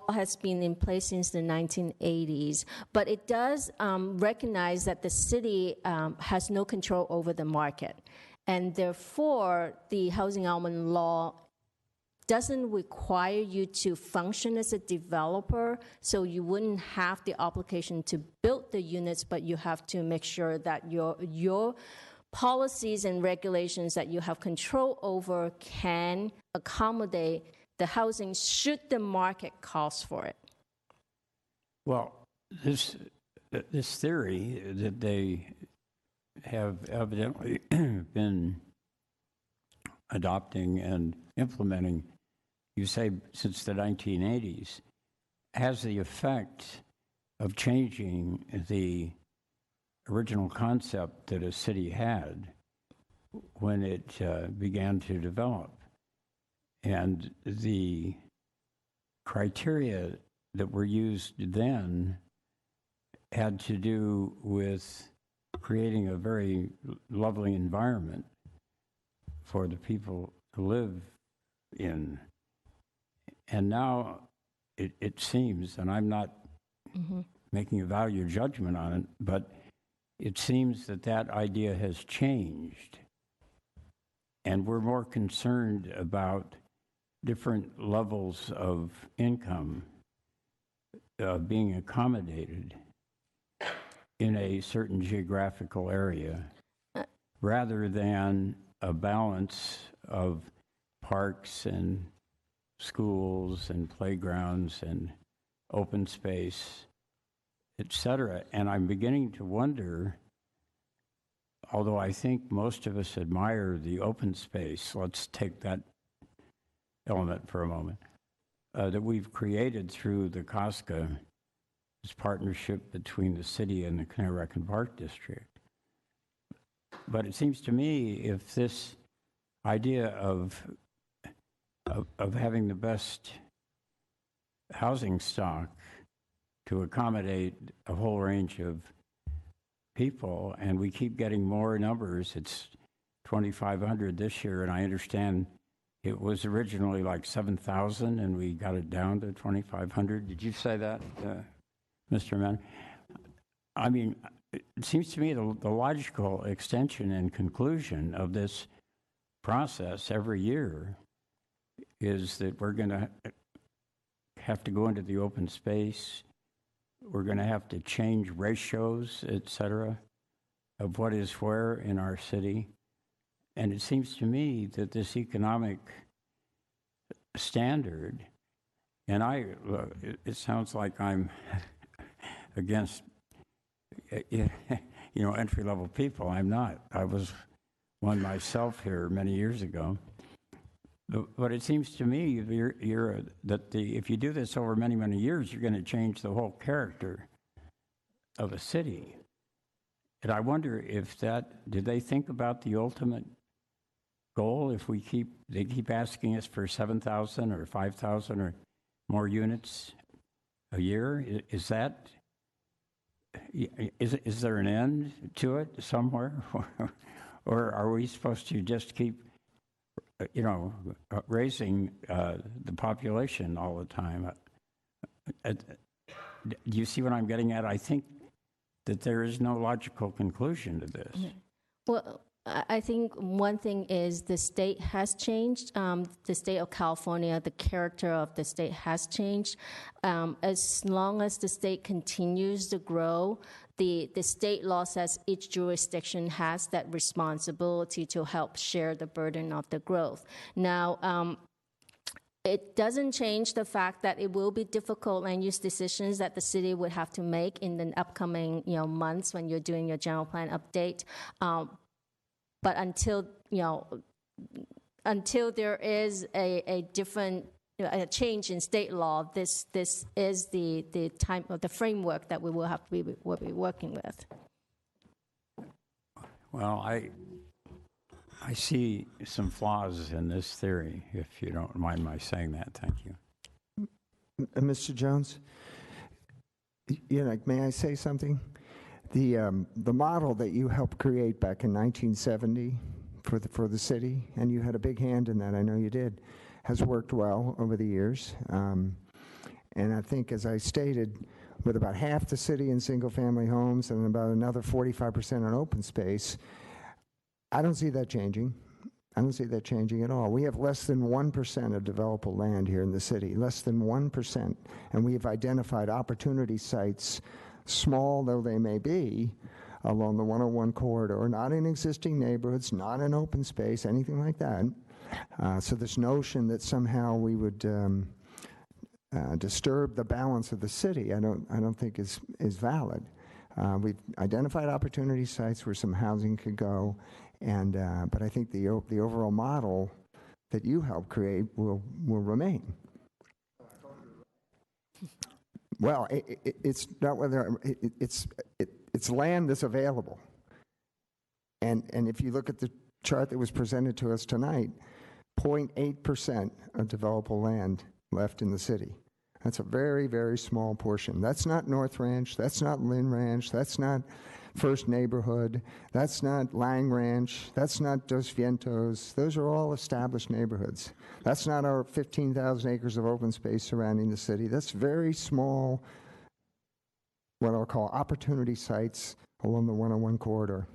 Has been in place since the 1980s, but it does recognize that the city has no control over the market. And therefore, the housing element law doesn't require you to function as a developer, so you wouldn't have the obligation to build the units, but you have to make sure that your policies and regulations that you have control over can accommodate the housing should the market calls for it. Well, this theory that they have evidently been adopting and implementing, you say since the 1980s, has the effect of changing the original concept that a city had when it began to develop. And the criteria that were used then had to do with creating a very lovely environment for the people to live in. And now it seems, and I'm not making a value judgment on it, but it seems that that idea has changed. And we're more concerned about different levels of income being accommodated in a certain geographical area rather than a balance of parks and schools and playgrounds and open space, etc. And I'm beginning to wonder, although I think most of us admire the open space, let's take that element for a moment, that we've created through the COSCA, this partnership between the city and the Canaveral Park District. But it seems to me if this idea of having the best housing stock to accommodate a whole range of people, and we keep getting more numbers. It's 2,500 this year, and I understand it was originally like 7,000, and we got it down to 2,500. Did you say that, Mr. Mann? I mean, it seems to me the logical extension and conclusion of this process every year is that we're going to have to go into the open space. We're going to have to change ratios, et cetera, of what is where in our city. And it seems to me that this economic standard, and it sounds like I'm against, entry-level people. I'm not. I was one myself here many years ago. But it seems to me if you do this over many, many years, you're going to change the whole character of a city. And I wonder if did they think about the ultimate goal? If they keep asking us for 7,000 or 5,000 or more units a year, is there an end to it somewhere? Or are we supposed to just keep raising the population all the time? Do you see what I'm getting at? I think that there is no logical conclusion to this. Well, I think one thing is the state has changed. The state of California, the character of the state has changed. As long as the state continues to grow, the state law says each jurisdiction has that responsibility to help share the burden of the growth. Now, it doesn't change the fact that it will be difficult land use decisions that the city would have to make in the upcoming months when you're doing your general plan update. But until there is a different a change in state law, this is the time of the framework that we will be working with. Well, I see some flaws in this theory, if you don't mind my saying that. Thank you. Mr. Jones, may I say something? The model that you helped create back in 1970 for the city, and you had a big hand in that, I know you did, has worked well over the years. And I think, as I stated, with about half the city in single-family homes and about another 45% on open space, I don't see that changing. I don't see that changing at all. We have less than 1% of developable land here in the city, less than 1%. And we have identified opportunity sites, small though they may be, along the 101 corridor, not in existing neighborhoods, not in open space, anything like that. So this notion that somehow we would disturb the balance of the city, I don't think is valid. We've identified opportunity sites where some housing could go, and but I think the overall model that you helped create will remain. Well, it's not whether it's land that's available, and if you look at the chart that was presented to us tonight, 0.8% of developable land left in the city. That's a very, very small portion. That's not North Ranch. That's not Lynn Ranch. That's not First Neighborhood. That's not Lang Ranch. That's not Dos Vientos. Those are all established neighborhoods. That's not our 15,000 acres of open space surrounding the city. That's very small, what I'll call opportunity sites along the 101 corridor.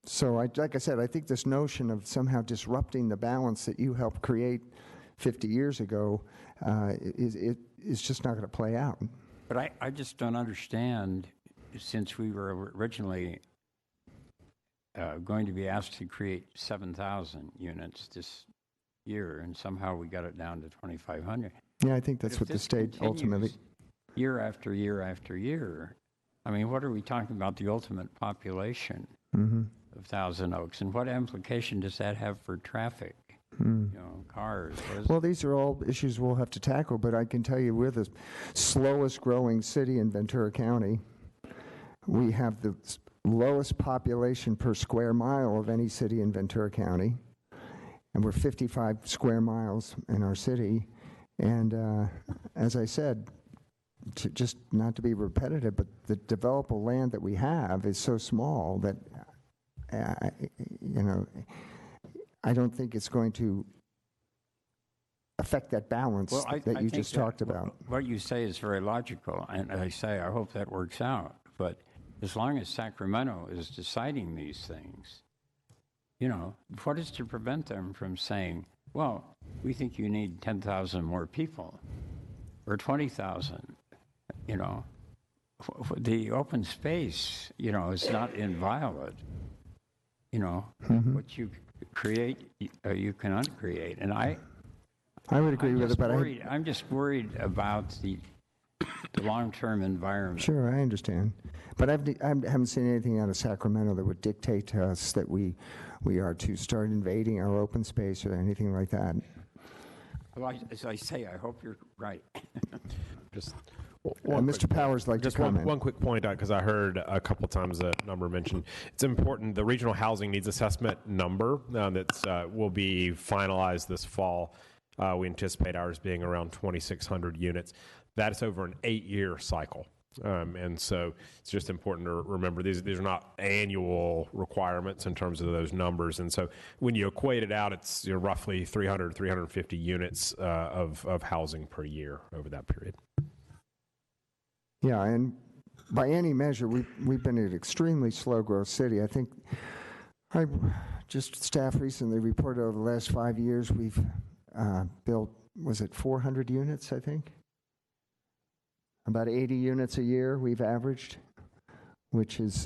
So, like I said, I think this notion of somehow disrupting the balance that you helped create 50 years ago is just not going to play out. But I just don't understand, since we were originally going to be asked to create 7,000 units this year, and somehow we got it down to 2,500. Yeah, I think that's what the state ultimately... Year after year after year, I mean, what are we talking about, the ultimate population? of Thousand Oaks, and what implication does that have for traffic? You know, cars. Well, these are all issues we'll have to tackle, but I can tell you we're the slowest growing city in Ventura County. We have the lowest population per square mile of any city in Ventura County, and we're 55 square miles in our city. And as I said, just not to be repetitive, but the developable land that we have is so small that, I don't think it's going to affect that balance that you just talked about. What you say is very logical, and I hope that works out. But as long as Sacramento is deciding these things, what is to prevent them from saying, well, we think you need 10,000 more people or 20,000, the open space, is not inviolate. What you create, you can uncreate. And I would agree with it, but I'm just worried about the long-term environment. Sure, I understand. But I haven't seen anything out of Sacramento that would dictate to us that we are to start invading our open space or anything like that. Well, as I say, I hope you're right. Mr. Powers, like just to comment. One quick point, because I heard a couple times a number mentioned. It's important. The regional housing needs assessment number that will be finalized this fall. We anticipate ours being around 2,600 units. That's over an 8-year cycle. And so it's just important to remember these are not annual requirements in terms of those numbers. And so when you equate it out, it's roughly 300, 350 units of housing per year over that period. Yeah, and by any measure, we've been an extremely slow growth city. I think staff recently reported over the last 5 years we've built, 400 units, I think? About 80 units a year we've averaged, which is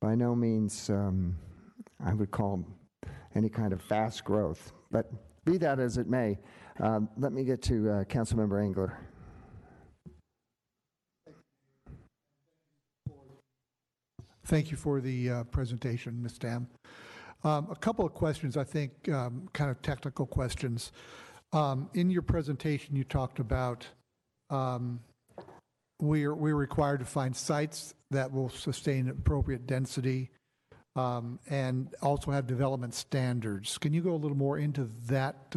by no means, I would call any kind of fast growth. But be that as it may, let me get to Councilmember Engler. Thank you for the presentation, Ms. Tam. A couple of questions, I think, kind of technical questions. In your presentation, you talked about we're required to find sites that will sustain appropriate density and also have development standards. Can you go a little more into that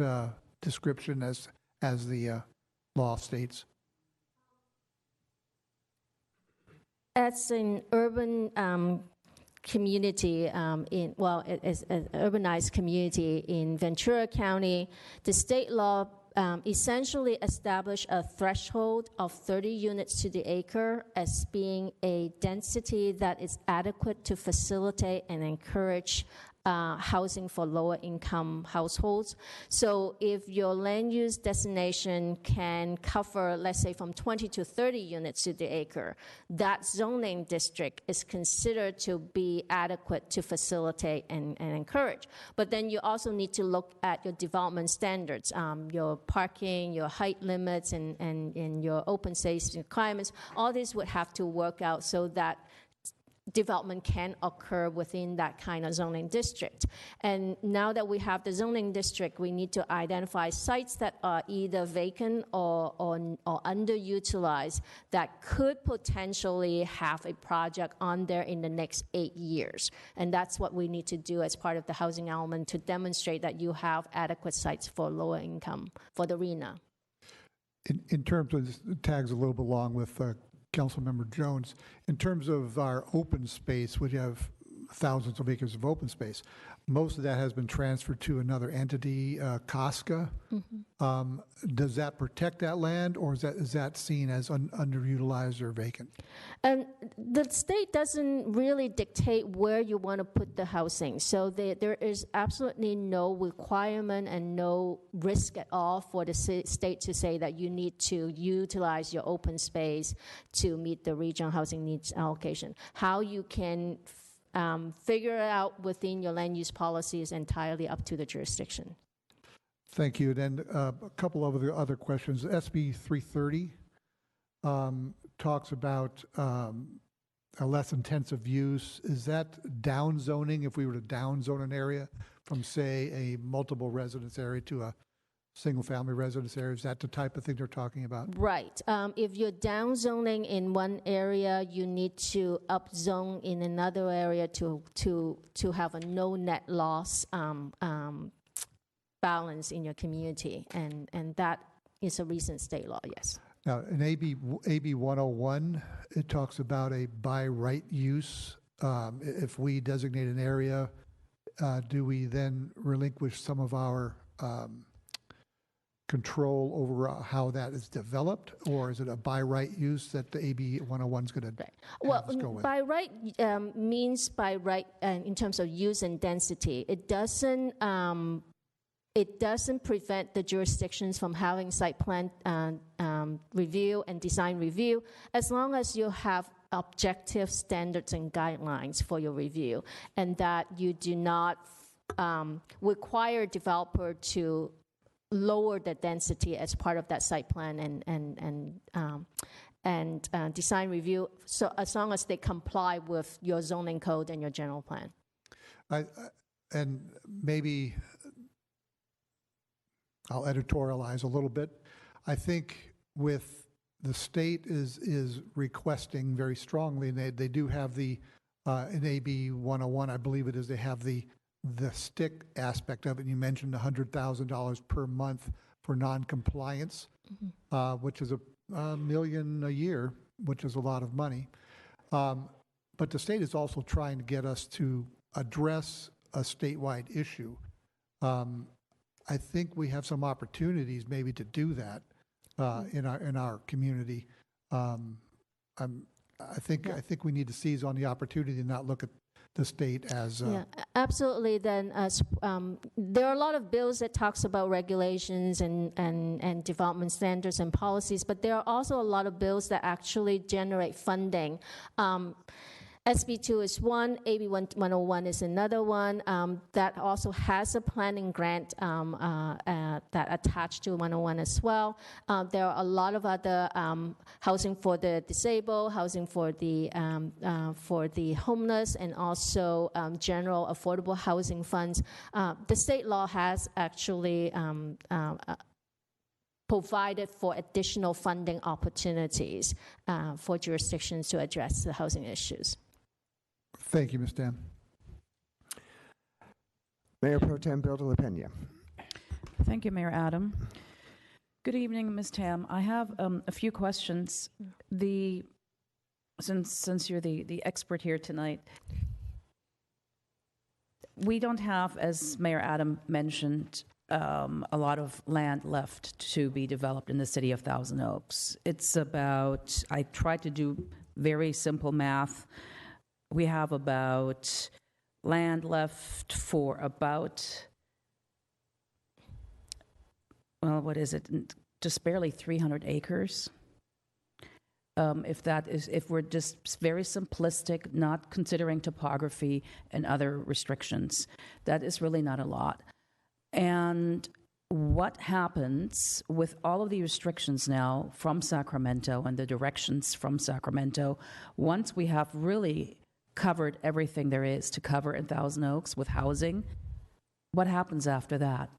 description as the law states? As an urban community, it's an urbanized community in Ventura County, the state law essentially established a threshold of 30 units to the acre as being a density that is adequate to facilitate and encourage housing for lower income households. So if your land use designation can cover, let's say, from 20 to 30 units to the acre, that zoning district is considered to be adequate to facilitate and encourage. But then you also need to look at your development standards, your parking, your height limits, and your open space requirements. All these would have to work out so that development can occur within that kind of zoning district. And now that we have the zoning district, we need to identify sites that are either vacant or underutilized that could potentially have a project on there in the next 8 years. And that's what we need to do as part of the housing element to demonstrate that you have adequate sites for lower income for the RHNA. In terms of, this tags a little bit along with Councilmember Jones, in terms of our open space, we have thousands of acres of open space. Most of that has been transferred to another entity, COSCA. Mm-hmm. Does that protect that land, or is that seen as underutilized or vacant? And the state doesn't really dictate where you want to put the housing. So there is absolutely no requirement and no risk at all for the state to say that you need to utilize your open space to meet the regional housing needs allocation. How you can figure it out within your land use policy is entirely up to the jurisdiction. Thank you. Then a couple of other questions. SB 330 talks about a less intensive use. Is that down zoning if we were to down zone an area from, say, a multiple residence area to a single-family residence area? Is that the type of thing they're talking about? Right. If you're down zoning in one area, you need to up zone in another area to have a no net loss balance in your community, and that is a recent state law. Yes. Now, in AB 101, it talks about a by right use. If we designate an area, do we then relinquish some of our control over how that is developed, or is it a by right use that the AB 101 is going to have us go with? By right means by right in terms of use and density. It doesn't prevent the jurisdictions from having site plan review and design review, as long as you have objective standards and guidelines for your review, and that you do not require developer to lower the density as part of that site plan and design review, so as long as they comply with your zoning code and your general plan. And maybe I'll editorialize a little bit. I think with the state is requesting very strongly, and they do have the, in AB 101, I believe it is, they have the stick aspect of it. You mentioned $100,000 per month for non-compliance, which is $1 million a year, which is a lot of money. But the state is also trying to get us to address a statewide issue. I think we have some opportunities maybe to do that in our community. I think we need to seize on the opportunity and not look at the state as yeah, absolutely. Then there are a lot of bills that talks about regulations and development standards and policies, but there are also a lot of bills that actually generate funding. SB 2 is one, AB 101 is another one that also has a planning grant that attached to 101 as well. There are a lot of other housing for the disabled, housing for the homeless, and also general affordable housing funds. The state law has actually provided for additional funding opportunities for jurisdictions to address the housing issues. Thank you, Ms. Tam. Mayor Pro Tem Bill de la Pena. Thank you, Mayor Adam. Good evening, Ms. Tam. I have a few questions. Since you're the expert here tonight, we don't have, as Mayor Adam mentioned, a lot of land left to be developed in the city of Thousand Oaks. It's about, I tried to do very simple math. We have about land left for about, well, what is it? Just barely 300 acres. If we're just very simplistic, not considering topography and other restrictions, that is really not a lot. And what happens with all of the restrictions now from Sacramento and the directions from Sacramento, once we have really covered everything there is to cover in Thousand Oaks with housing, what happens after that?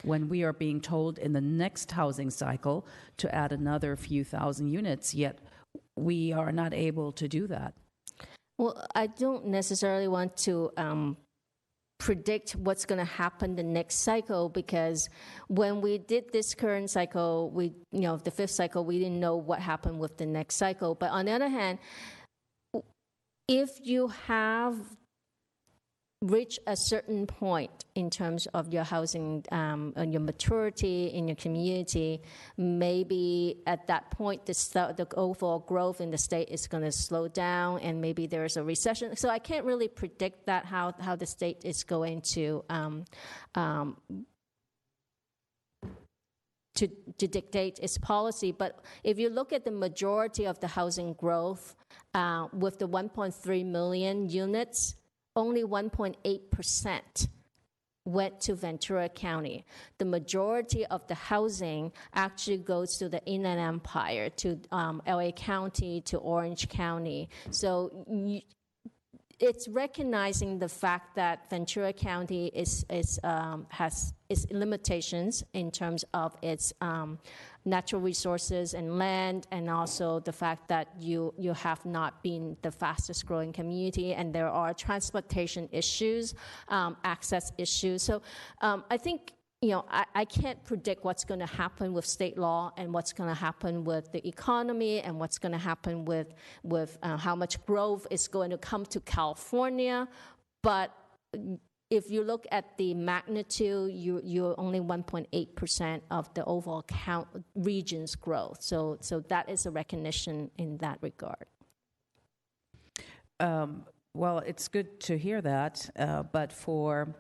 When we are being told in the next housing cycle to add another few thousand units, yet we are not able to do that. Well, I don't necessarily want to predict what's going to happen the next cycle, because when we did this current cycle, the fifth cycle, we didn't know what happened with the next cycle. But on the other hand, if you have reached a certain point in terms of your housing and your maturity in your community, maybe at that point the overall growth in the state is going to slow down, and maybe there's a recession. So I can't really predict that how the state is going to dictate its policy. But if you look at the majority of the housing growth, with the 1.3 million units, only 1.8% went to Ventura County. The majority of the housing actually goes to the Inland Empire, to LA County, to Orange County. So it's recognizing the fact that Ventura County has its limitations in terms of its natural resources and land, and also the fact that you have not been the fastest growing community, and there are transportation issues, access issues. So I think, I can't predict what's going to happen with state law and what's going to happen with the economy and what's going to happen with how much growth is going to come to California. But if you look at the magnitude, you're only 1.8% of the overall region's growth. So that is a recognition in that regard. Well, it's good to hear that, but for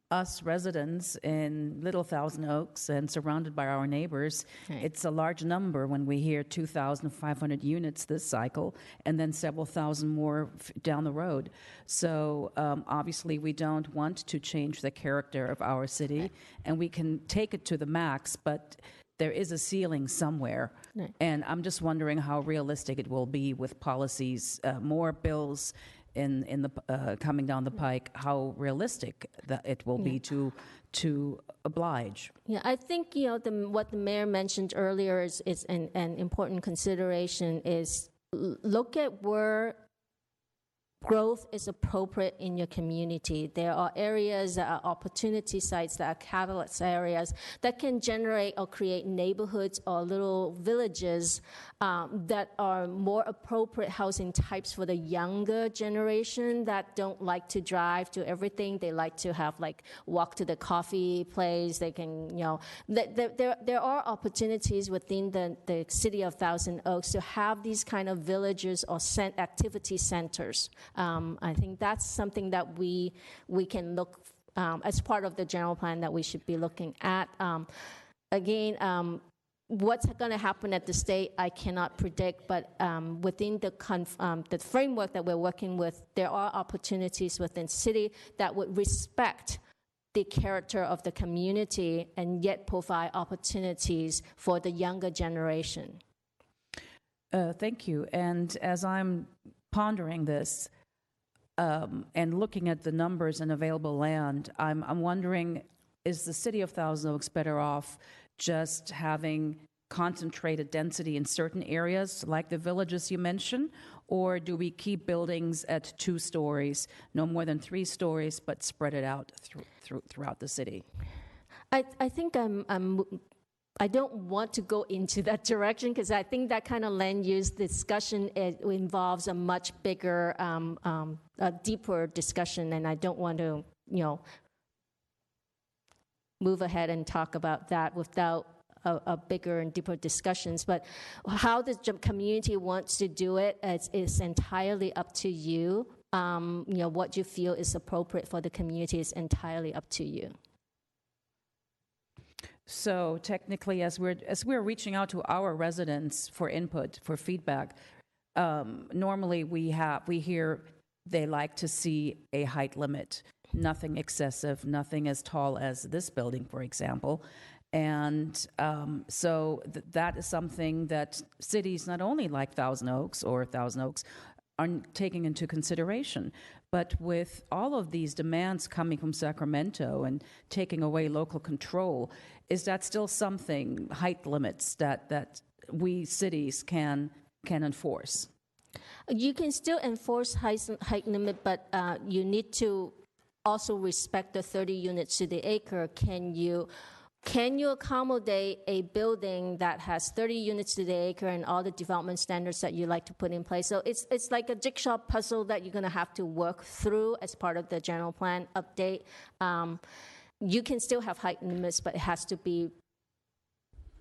us residents in Little Thousand Oaks and surrounded by our neighbors, it's a large number when we hear 2,500 units this cycle and then several thousand more down the road. So obviously we don't want to change the character of our city, and we can take it to the max, but there is a ceiling somewhere. And I'm just wondering how realistic it will be with policies, more bills in the coming down the pike, how realistic that it will be to oblige. Yeah, I think what the mayor mentioned earlier is an important consideration. Is look at where growth is appropriate in your community. There are areas that are opportunity sites, that are catalyst areas that can generate or create neighborhoods or little villages that are more appropriate housing types for the younger generation that don't like to drive to everything. They like to have walk to the coffee place. They can, there are opportunities within the city of Thousand Oaks to have these kind of villages or activity centers. I think that's something that we can look as part of the general plan that we should be looking at. What's going to happen at the state, I cannot predict, but within the framework that we're working with, there are opportunities within city that would respect the character of the community and yet provide opportunities for the younger generation. Thank you. And as I'm pondering this and looking at the numbers and available land, I'm wondering, is the city of Thousand Oaks better off just having concentrated density in certain areas, like the villages you mentioned, or do we keep buildings at 2 stories, no more than 3 stories, but spread it out throughout the city? I think I don't want to go into that direction because I think that kind of land use discussion involves a much bigger, a deeper discussion, and I don't want to, move ahead and talk about that without a bigger and deeper discussions. But how the community wants to do it is entirely up to you. What you feel is appropriate for the community is entirely up to you. So technically, as we're reaching out to our residents for input, for feedback, normally we hear they like to see a height limit, nothing excessive, nothing as tall as this building, for example. And so that is something that cities, not only like Thousand Oaks are taking into consideration. But with all of these demands coming from Sacramento and taking away local control, is that still something, height limits, that we cities can enforce? You can still enforce height limit, but you need to also respect the 30 units to the acre. Can you accommodate a building that has 30 units to the acre and all the development standards that you like to put in place? So it's like a jigsaw puzzle that you're going to have to work through as part of the general plan update. You can still have height limits, but it has to be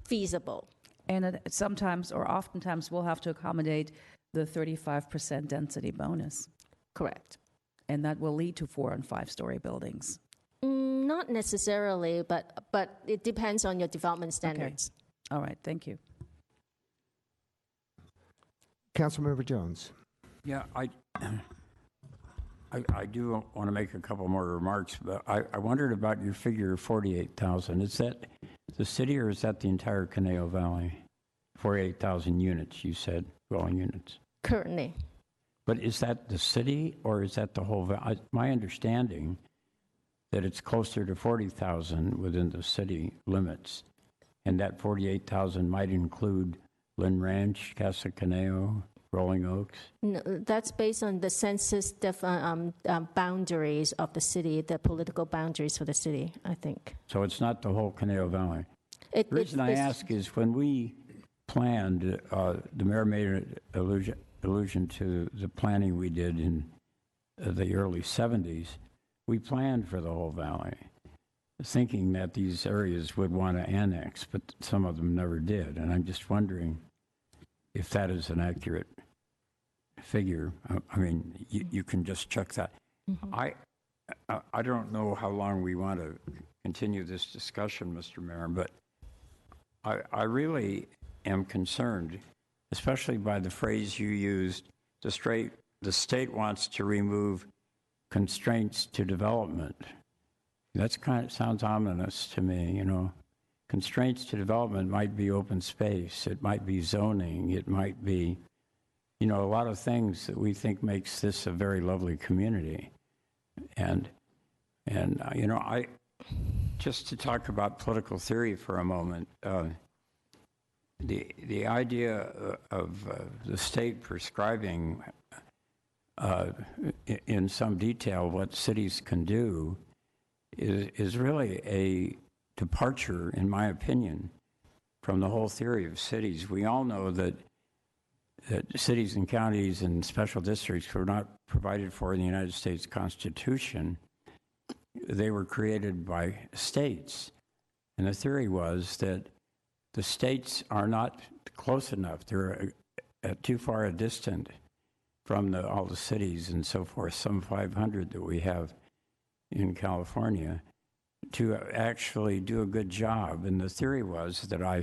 feasible. And sometimes or oftentimes we'll have to accommodate the 35% density bonus. Correct. And that will lead to 4- and 5-story buildings. Not necessarily, but it depends on your development standards. Okay. All right, thank you. Councilmember Jones. Yeah, I do want to make a couple more remarks, but I wondered about your figure of 48,000. Is that the city or is that the entire Conejo Valley? 48,000 units, you said, dwelling units. Currently. But is that the city or is that the whole valley? My understanding that it's closer to 40,000 within the city limits, and that 48,000 might include Lynn Ranch, Casa Conejo, Rolling Oaks? No, that's based on the census boundaries of the city, the political boundaries for the city, I think. So it's not the whole Conejo Valley? The reason I ask is when we planned, the mayor made an allusion to the planning we did in the early 70s. We planned for the whole valley, thinking that these areas would want to annex, but some of them never did. And I'm just wondering if that is an accurate figure. I mean, you can just check that. I don't know how long we want to continue this discussion, Mr. Mayor, but I really am concerned, especially by the phrase you used, the state wants to remove constraints to development. That's sounds ominous to me, you know. Constraints to development might be open space, it might be zoning, it might be, you know, a lot of things that we think makes this a very lovely community. And you know, just to talk about political theory for a moment, the idea of the state prescribing in some detail what cities can do is really a departure, in my opinion, from the whole theory of cities. We all know that cities and counties and special districts were not provided for in the United States Constitution. They were created by states. And the theory was that the states are not close enough. They're too far a distant from all the cities and so forth, some 500 that we have in California, to actually do a good job. And the theory was that I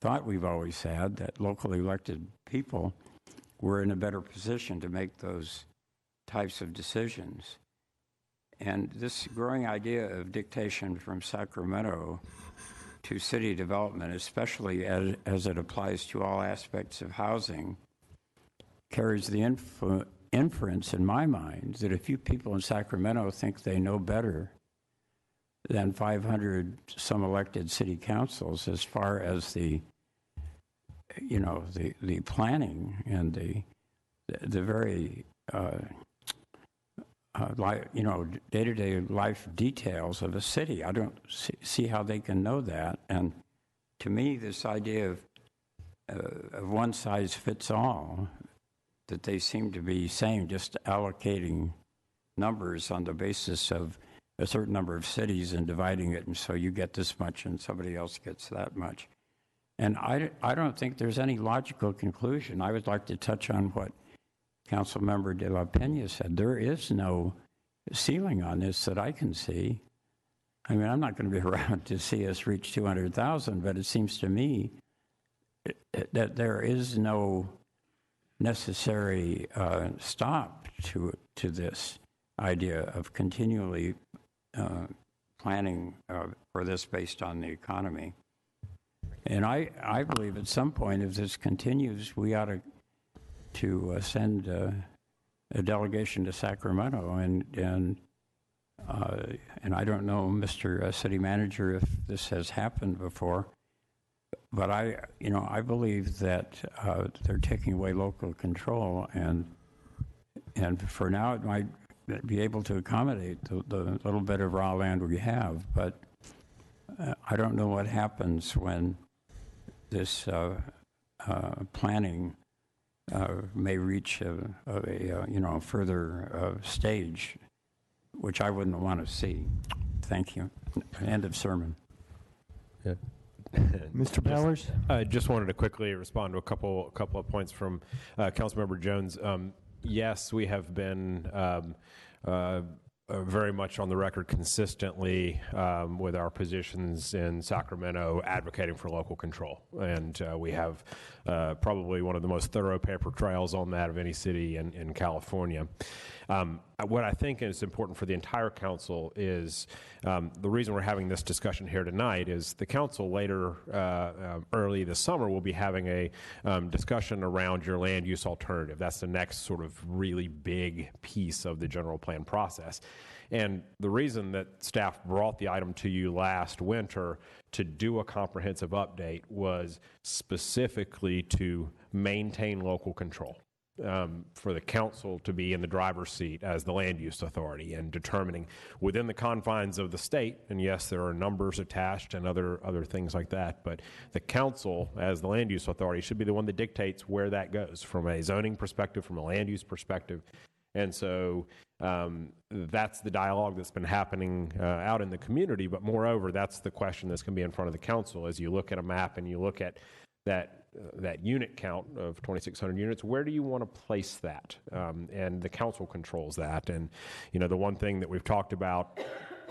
thought we've always had, that locally elected people were in a better position to make those types of decisions. And this growing idea of dictation from Sacramento to city development, especially as it applies to all aspects of housing, carries the inference in my mind that if you people in Sacramento think they know better than 500 some elected city councils as far as the planning and the very day-to-day life details of a city. I don't see how they can know that. And to me, this idea of one size fits all that they seem to be saying, just allocating numbers on the basis of a certain number of cities and dividing it, and so you get this much and somebody else gets that much. And I don't think there's any logical conclusion. I would like to touch on what Councilmember De La Pena said. There is no ceiling on this that I can see. I mean, I'm not going to be around to see us reach 200,000, but it seems to me that there is no necessary stop to this idea of continually planning for this based on the economy. And I believe at some point, if this continues, we ought to send a delegation to Sacramento, and I don't know, Mr. City Manager, if this has happened before, but I believe that they're taking away local control, and for now it might be able to accommodate the little bit of raw land we have, but I don't know what happens when this planning may reach a further stage, which I wouldn't want to see. Thank you. End of sermon. Yeah. Mr. Powers? I just wanted to quickly respond to a couple of points from Councilmember Jones. Yes, we have been very much on the record consistently with our positions in Sacramento advocating for local control. And we have probably one of the most thorough paper trails on that of any city in California. what I think is important for the entire council is the reason we're having this discussion here tonight is the council later, early this summer, will be having a discussion around your land use alternative. That's the next sort of really big piece of the general plan process. And the reason that staff brought the item to you last winter to do a comprehensive update was specifically to maintain local control. For the council to be in the driver's seat as the land use authority and determining within the confines of the state, and yes, there are numbers attached and other things like that, but the council as the land use authority should be the one that dictates where that goes from a zoning perspective, from a land use perspective. And so that's the dialogue that's been happening out in the community, but moreover, that's the question that's going to be in front of the council as you look at a map and you look at that unit count of 2,600 units. Where do you want to place that? And the council controls that. And, the one thing that we've talked about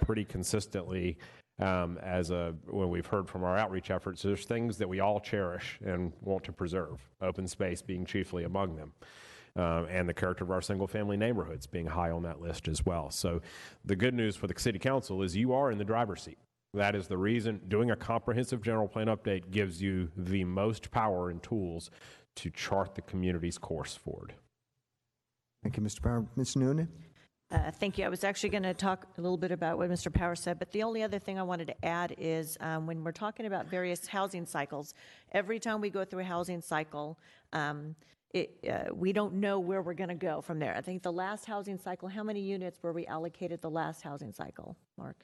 pretty consistently when we've heard from our outreach efforts, there's things that we all cherish and want to preserve, open space being chiefly among them. And the character of our single-family neighborhoods being high on that list as well. So the good news for the city council is you are in the driver's seat. That is the reason doing a comprehensive general plan update gives you the most power and tools to chart the community's course forward. Thank you, Mr. Power. Ms. Noonan? Thank you. I was actually going to talk a little bit about what Mr. Power said, but the only other thing I wanted to add is when we're talking about various housing cycles, every time we go through a housing cycle, we don't know where we're going to go from there. I think the last housing cycle, how many units were we allocated the last housing cycle, Mark?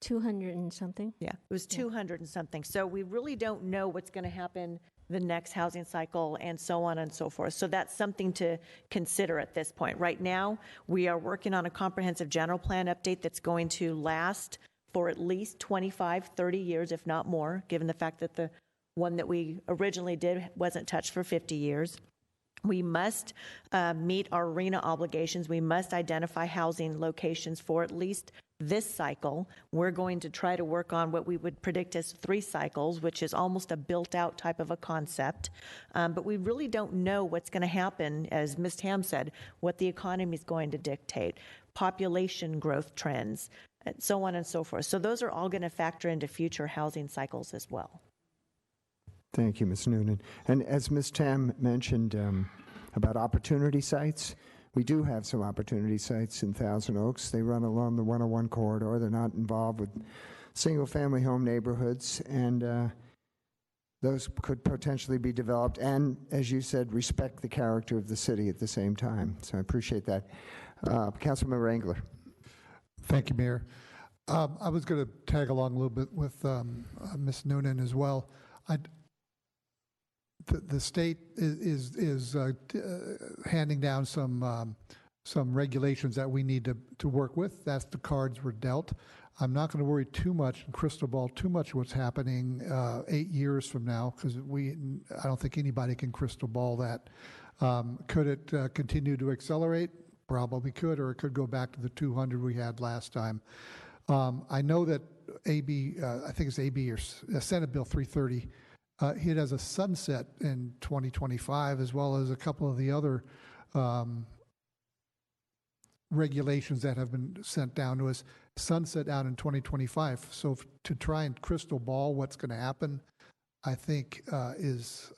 200 and something. Yeah, it was 200 and something. So we really don't know what's going to happen the next housing cycle and so on and so forth. So that's something to consider at this point. Right now, we are working on a comprehensive general plan update that's going to last for at least 25, 30 years, if not more, given the fact that the one that we originally did wasn't touched for 50 years. We must meet our RHNA obligations. We must identify housing locations for at least this cycle. We're going to try to work on what we would predict as 3 cycles, which is almost a built-out type of a concept. But we really don't know what's going to happen, as Ms. Tam said, what the economy is going to dictate, population growth trends, and so on and so forth. So those are all going to factor into future housing cycles as well. Thank you, Ms. Noonan. And as Ms. Tam mentioned about opportunity sites, we do have some opportunity sites in Thousand Oaks. They run along the 101 corridor. They're not involved with single-family home neighborhoods, and those could potentially be developed and, as you said, respect the character of the city at the same time. So I appreciate that. Councilmember Engler. Thank you, Mayor. I was going to tag along a little bit with Ms. Noonan as well. The state is handing down some regulations that we need to work with. That's the cards we're dealt. I'm not going to worry too much and crystal ball too much what's happening 8 years from now, because I don't think anybody can crystal ball that. Could it continue to accelerate? Probably could, or it could go back to the 200 we had last time. I know that I think it's AB or Senate Bill 330. It has a sunset in 2025, as well as a couple of the other regulations that have been sent down to us, sunset out in 2025. So to try and crystal ball what's going to happen, I think is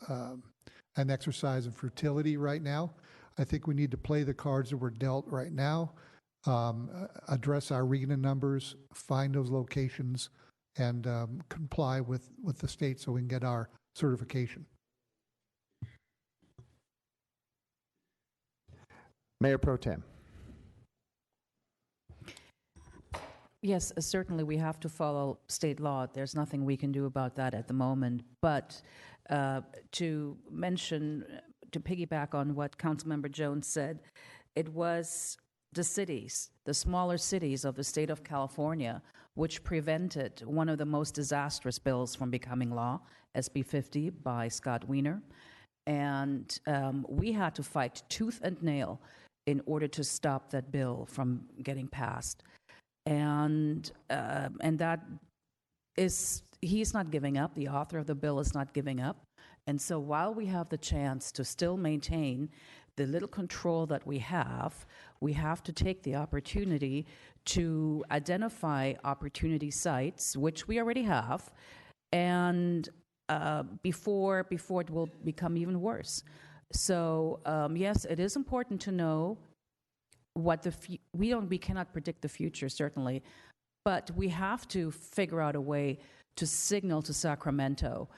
an exercise in futility right now. I think we need to play the cards that we're dealt right now, address our RHNA numbers, find those locations, and comply with the state so we can get our certification. Mayor Pro Tem. Yes, certainly we have to follow state law. There's nothing we can do about that at the moment. But to piggyback on what Councilmember Jones said, it was the cities, the smaller cities of the state of California, which prevented one of the most disastrous bills from becoming law, SB 50 by Scott Wiener. And we had to fight tooth and nail in order to stop that bill from getting passed. And that is, he's not giving up. The author of the bill is not giving up. And so while we have the chance to still maintain the little control that we have, we have to take the opportunity to identify opportunity sites, which we already have, and before it will become even worse. So yes, it is important to know what we cannot predict the future, certainly, but we have to figure out a way to signal to Sacramento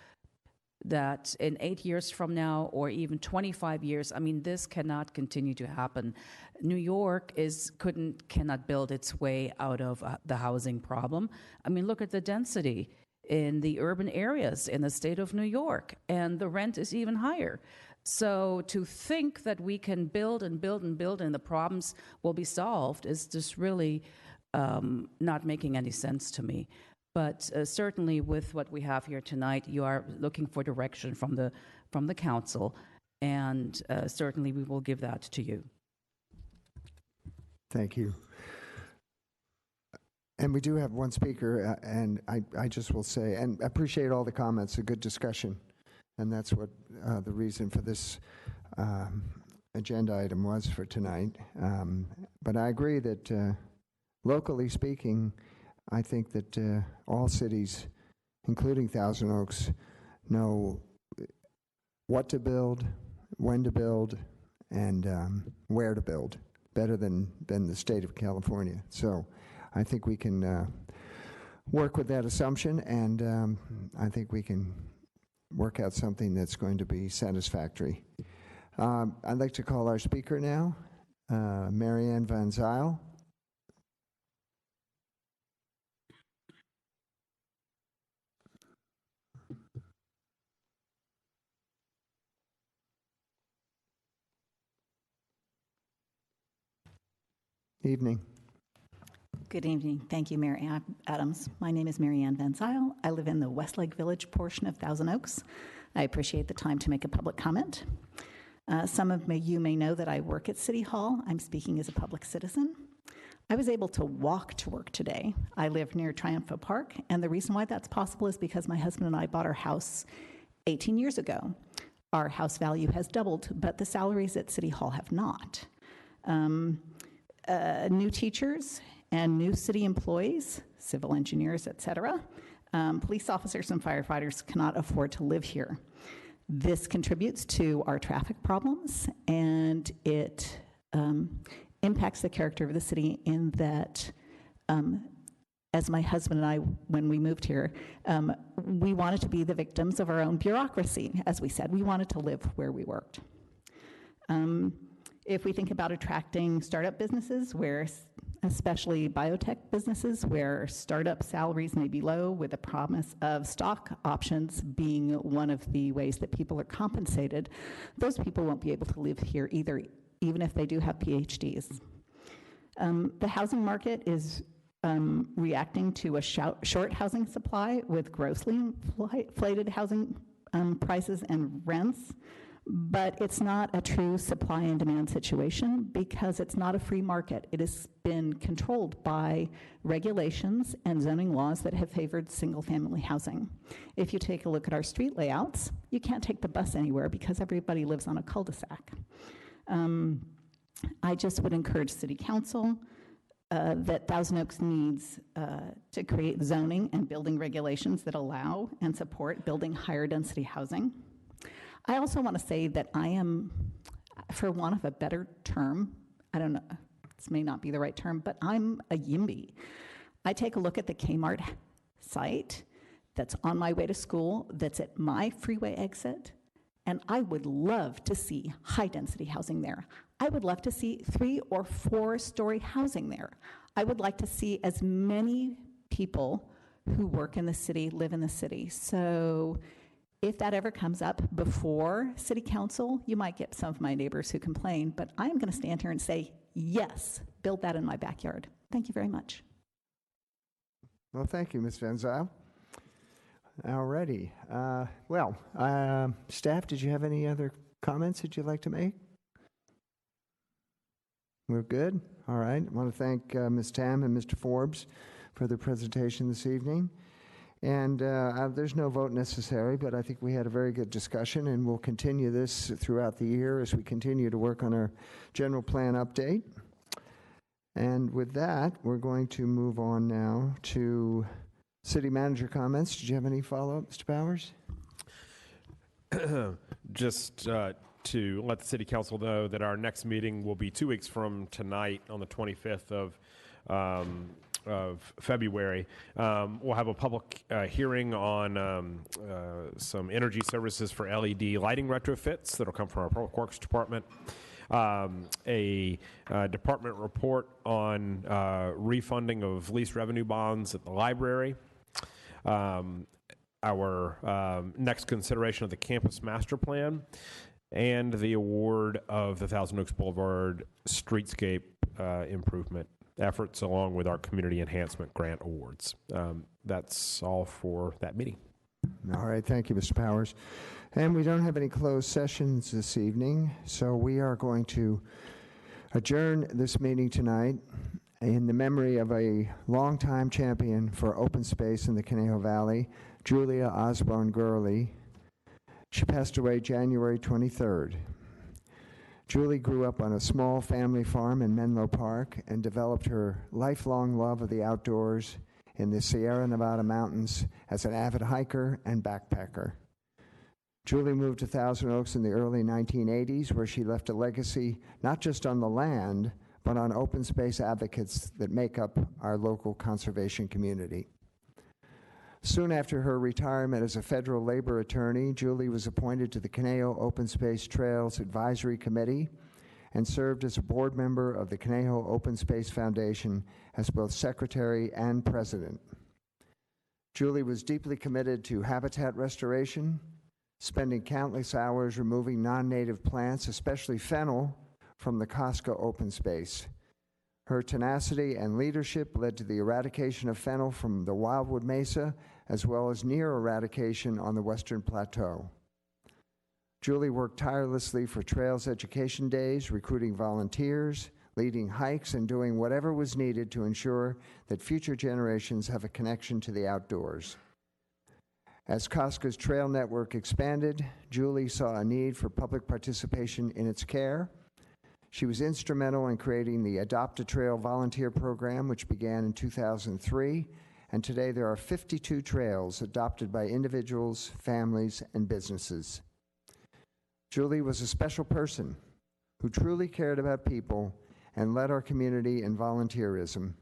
that in 8 years from now, or even 25 years, I mean, this cannot continue to happen. New York cannot build its way out of the housing problem. I mean, look at the density in the urban areas in the state of New York, and the rent is even higher. So to think that we can build and build and build and the problems will be solved is just really not making any sense to me. But certainly with what we have here tonight, you are looking for direction from the council, and certainly we will give that to you. Thank you. And we do have one speaker, and I just will say, and appreciate all the comments, a good discussion. And that's what the reason for this agenda item was for tonight. But I agree that locally speaking, I think that all cities, including Thousand Oaks, know what to build, when to build, and where to build better than the state of California. So I think we can work with that assumption, and I think we can work out something that's going to be satisfactory. I'd like to call our speaker now, Marianne Van Zyl. Evening. Good evening. Thank you, Mayor Adams. My name is Marianne Van Zyl. I live in the Westlake Village portion of Thousand Oaks. I appreciate the time to make a public comment. Some of you may know that I work at City Hall. I'm speaking as a public citizen. I was able to walk to work today. I live near Triumph Park, and the reason why that's possible is because my husband and I bought our house 18 years ago. Our house value has doubled, but the salaries at City Hall have not. New teachers and new city employees, civil engineers, et cetera, police officers and firefighters cannot afford to live here. This contributes to our traffic problems, and it impacts the character of the city in that, as my husband and I, when we moved here, we wanted to be the victims of our own bureaucracy. As we said, we wanted to live where we worked. If we think about attracting startup businesses, where especially biotech businesses, where startup salaries may be low, with the promise of stock options being one of the ways that people are compensated, those people won't be able to live here either, even if they do have PhDs. The housing market is reacting to a short housing supply with grossly inflated housing prices and rents. But it's not a true supply and demand situation because it's not a free market. It has been controlled by regulations and zoning laws that have favored single-family housing. If you take a look at our street layouts, you can't take the bus anywhere because everybody lives on a cul-de-sac. I just would encourage City Council that Thousand Oaks needs to create zoning and building regulations that allow and support building higher density housing. I also want to say that I am, for want of a better term, I don't know, this may not be the right term, but I'm a YIMBY. I take a look at the Kmart site that's on my way to school, that's at my freeway exit, and I would love to see high-density housing there. I would love to see 3- or 4-story housing there. I would like to see as many people who work in the city live in the city. So if that ever comes up before City Council, you might get some of my neighbors who complain, but I'm going to stand here and say, yes, build that in my backyard. Thank you very much. Well, thank you, Ms. Van Zyl. Alrighty. Staff, did you have any other comments that you'd like to make? We're good? All right. I want to thank Ms. Tam and Mr. Forbes for their presentation this evening. And there's no vote necessary, but I think we had a very good discussion, and we'll continue this throughout the year as we continue to work on our general plan update. And with that, we're going to move on now to city manager comments. Did you have any follow-up, Mr. Powers? Just to let the city council know that our next meeting will be 2 weeks from tonight on the 25th of February. We'll have a public hearing on some energy services for LED lighting retrofits that'll come from our Public Works Department. A department report on refunding of lease revenue bonds at the library. Our next consideration of the campus master plan, and the award of the Thousand Oaks Boulevard streetscape improvement efforts, along with our community enhancement grant awards. That's all for that meeting. All right, thank you, Mr. Powers. And we don't have any closed sessions this evening, so we are going to adjourn this meeting tonight in the memory of a longtime champion for open space in the Conejo Valley, Julia Osborne Gurley. She passed away January 23rd. Julie grew up on a small family farm in Menlo Park and developed her lifelong love of the outdoors in the Sierra Nevada mountains as an avid hiker and backpacker. Julie moved to Thousand Oaks in the early 1980s, where she left a legacy not just on the land, but on open space advocates that make up our local conservation community. Soon after her retirement as a federal labor attorney, Julie was appointed to the Conejo Open Space Trails Advisory Committee and served as a board member of the Conejo Open Space Foundation as both secretary and president. Julie was deeply committed to habitat restoration, spending countless hours removing non-native plants, especially fennel, from the Costco open space. Her tenacity and leadership led to the eradication of fennel from the Wildwood Mesa, as well as near eradication on the Western Plateau. Julie worked tirelessly for Trails Education Days, recruiting volunteers, leading hikes, and doing whatever was needed to ensure that future generations have a connection to the outdoors. As Costco's trail network expanded, Julie saw a need for public participation in its care. She was instrumental in creating the Adopt a Trail volunteer program, which began in 2003, and today there are 52 trails adopted by individuals, families, and businesses. Julie was a special person who truly cared about people and led our community in volunteerism.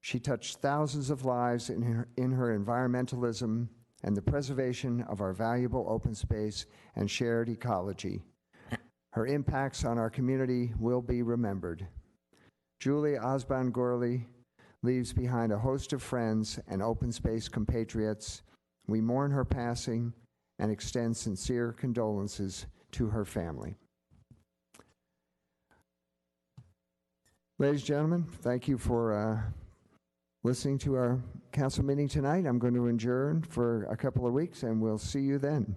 She touched thousands of lives in her environmentalism and the preservation of our valuable open space and shared ecology. Her impacts on our community will be remembered. Julie Osborne Gurley leaves behind a host of friends and open space compatriots. We mourn her passing and extend sincere condolences to her family. Ladies and gentlemen, thank you for listening to our council meeting tonight. I'm going to adjourn for a couple of weeks, and we'll see you then.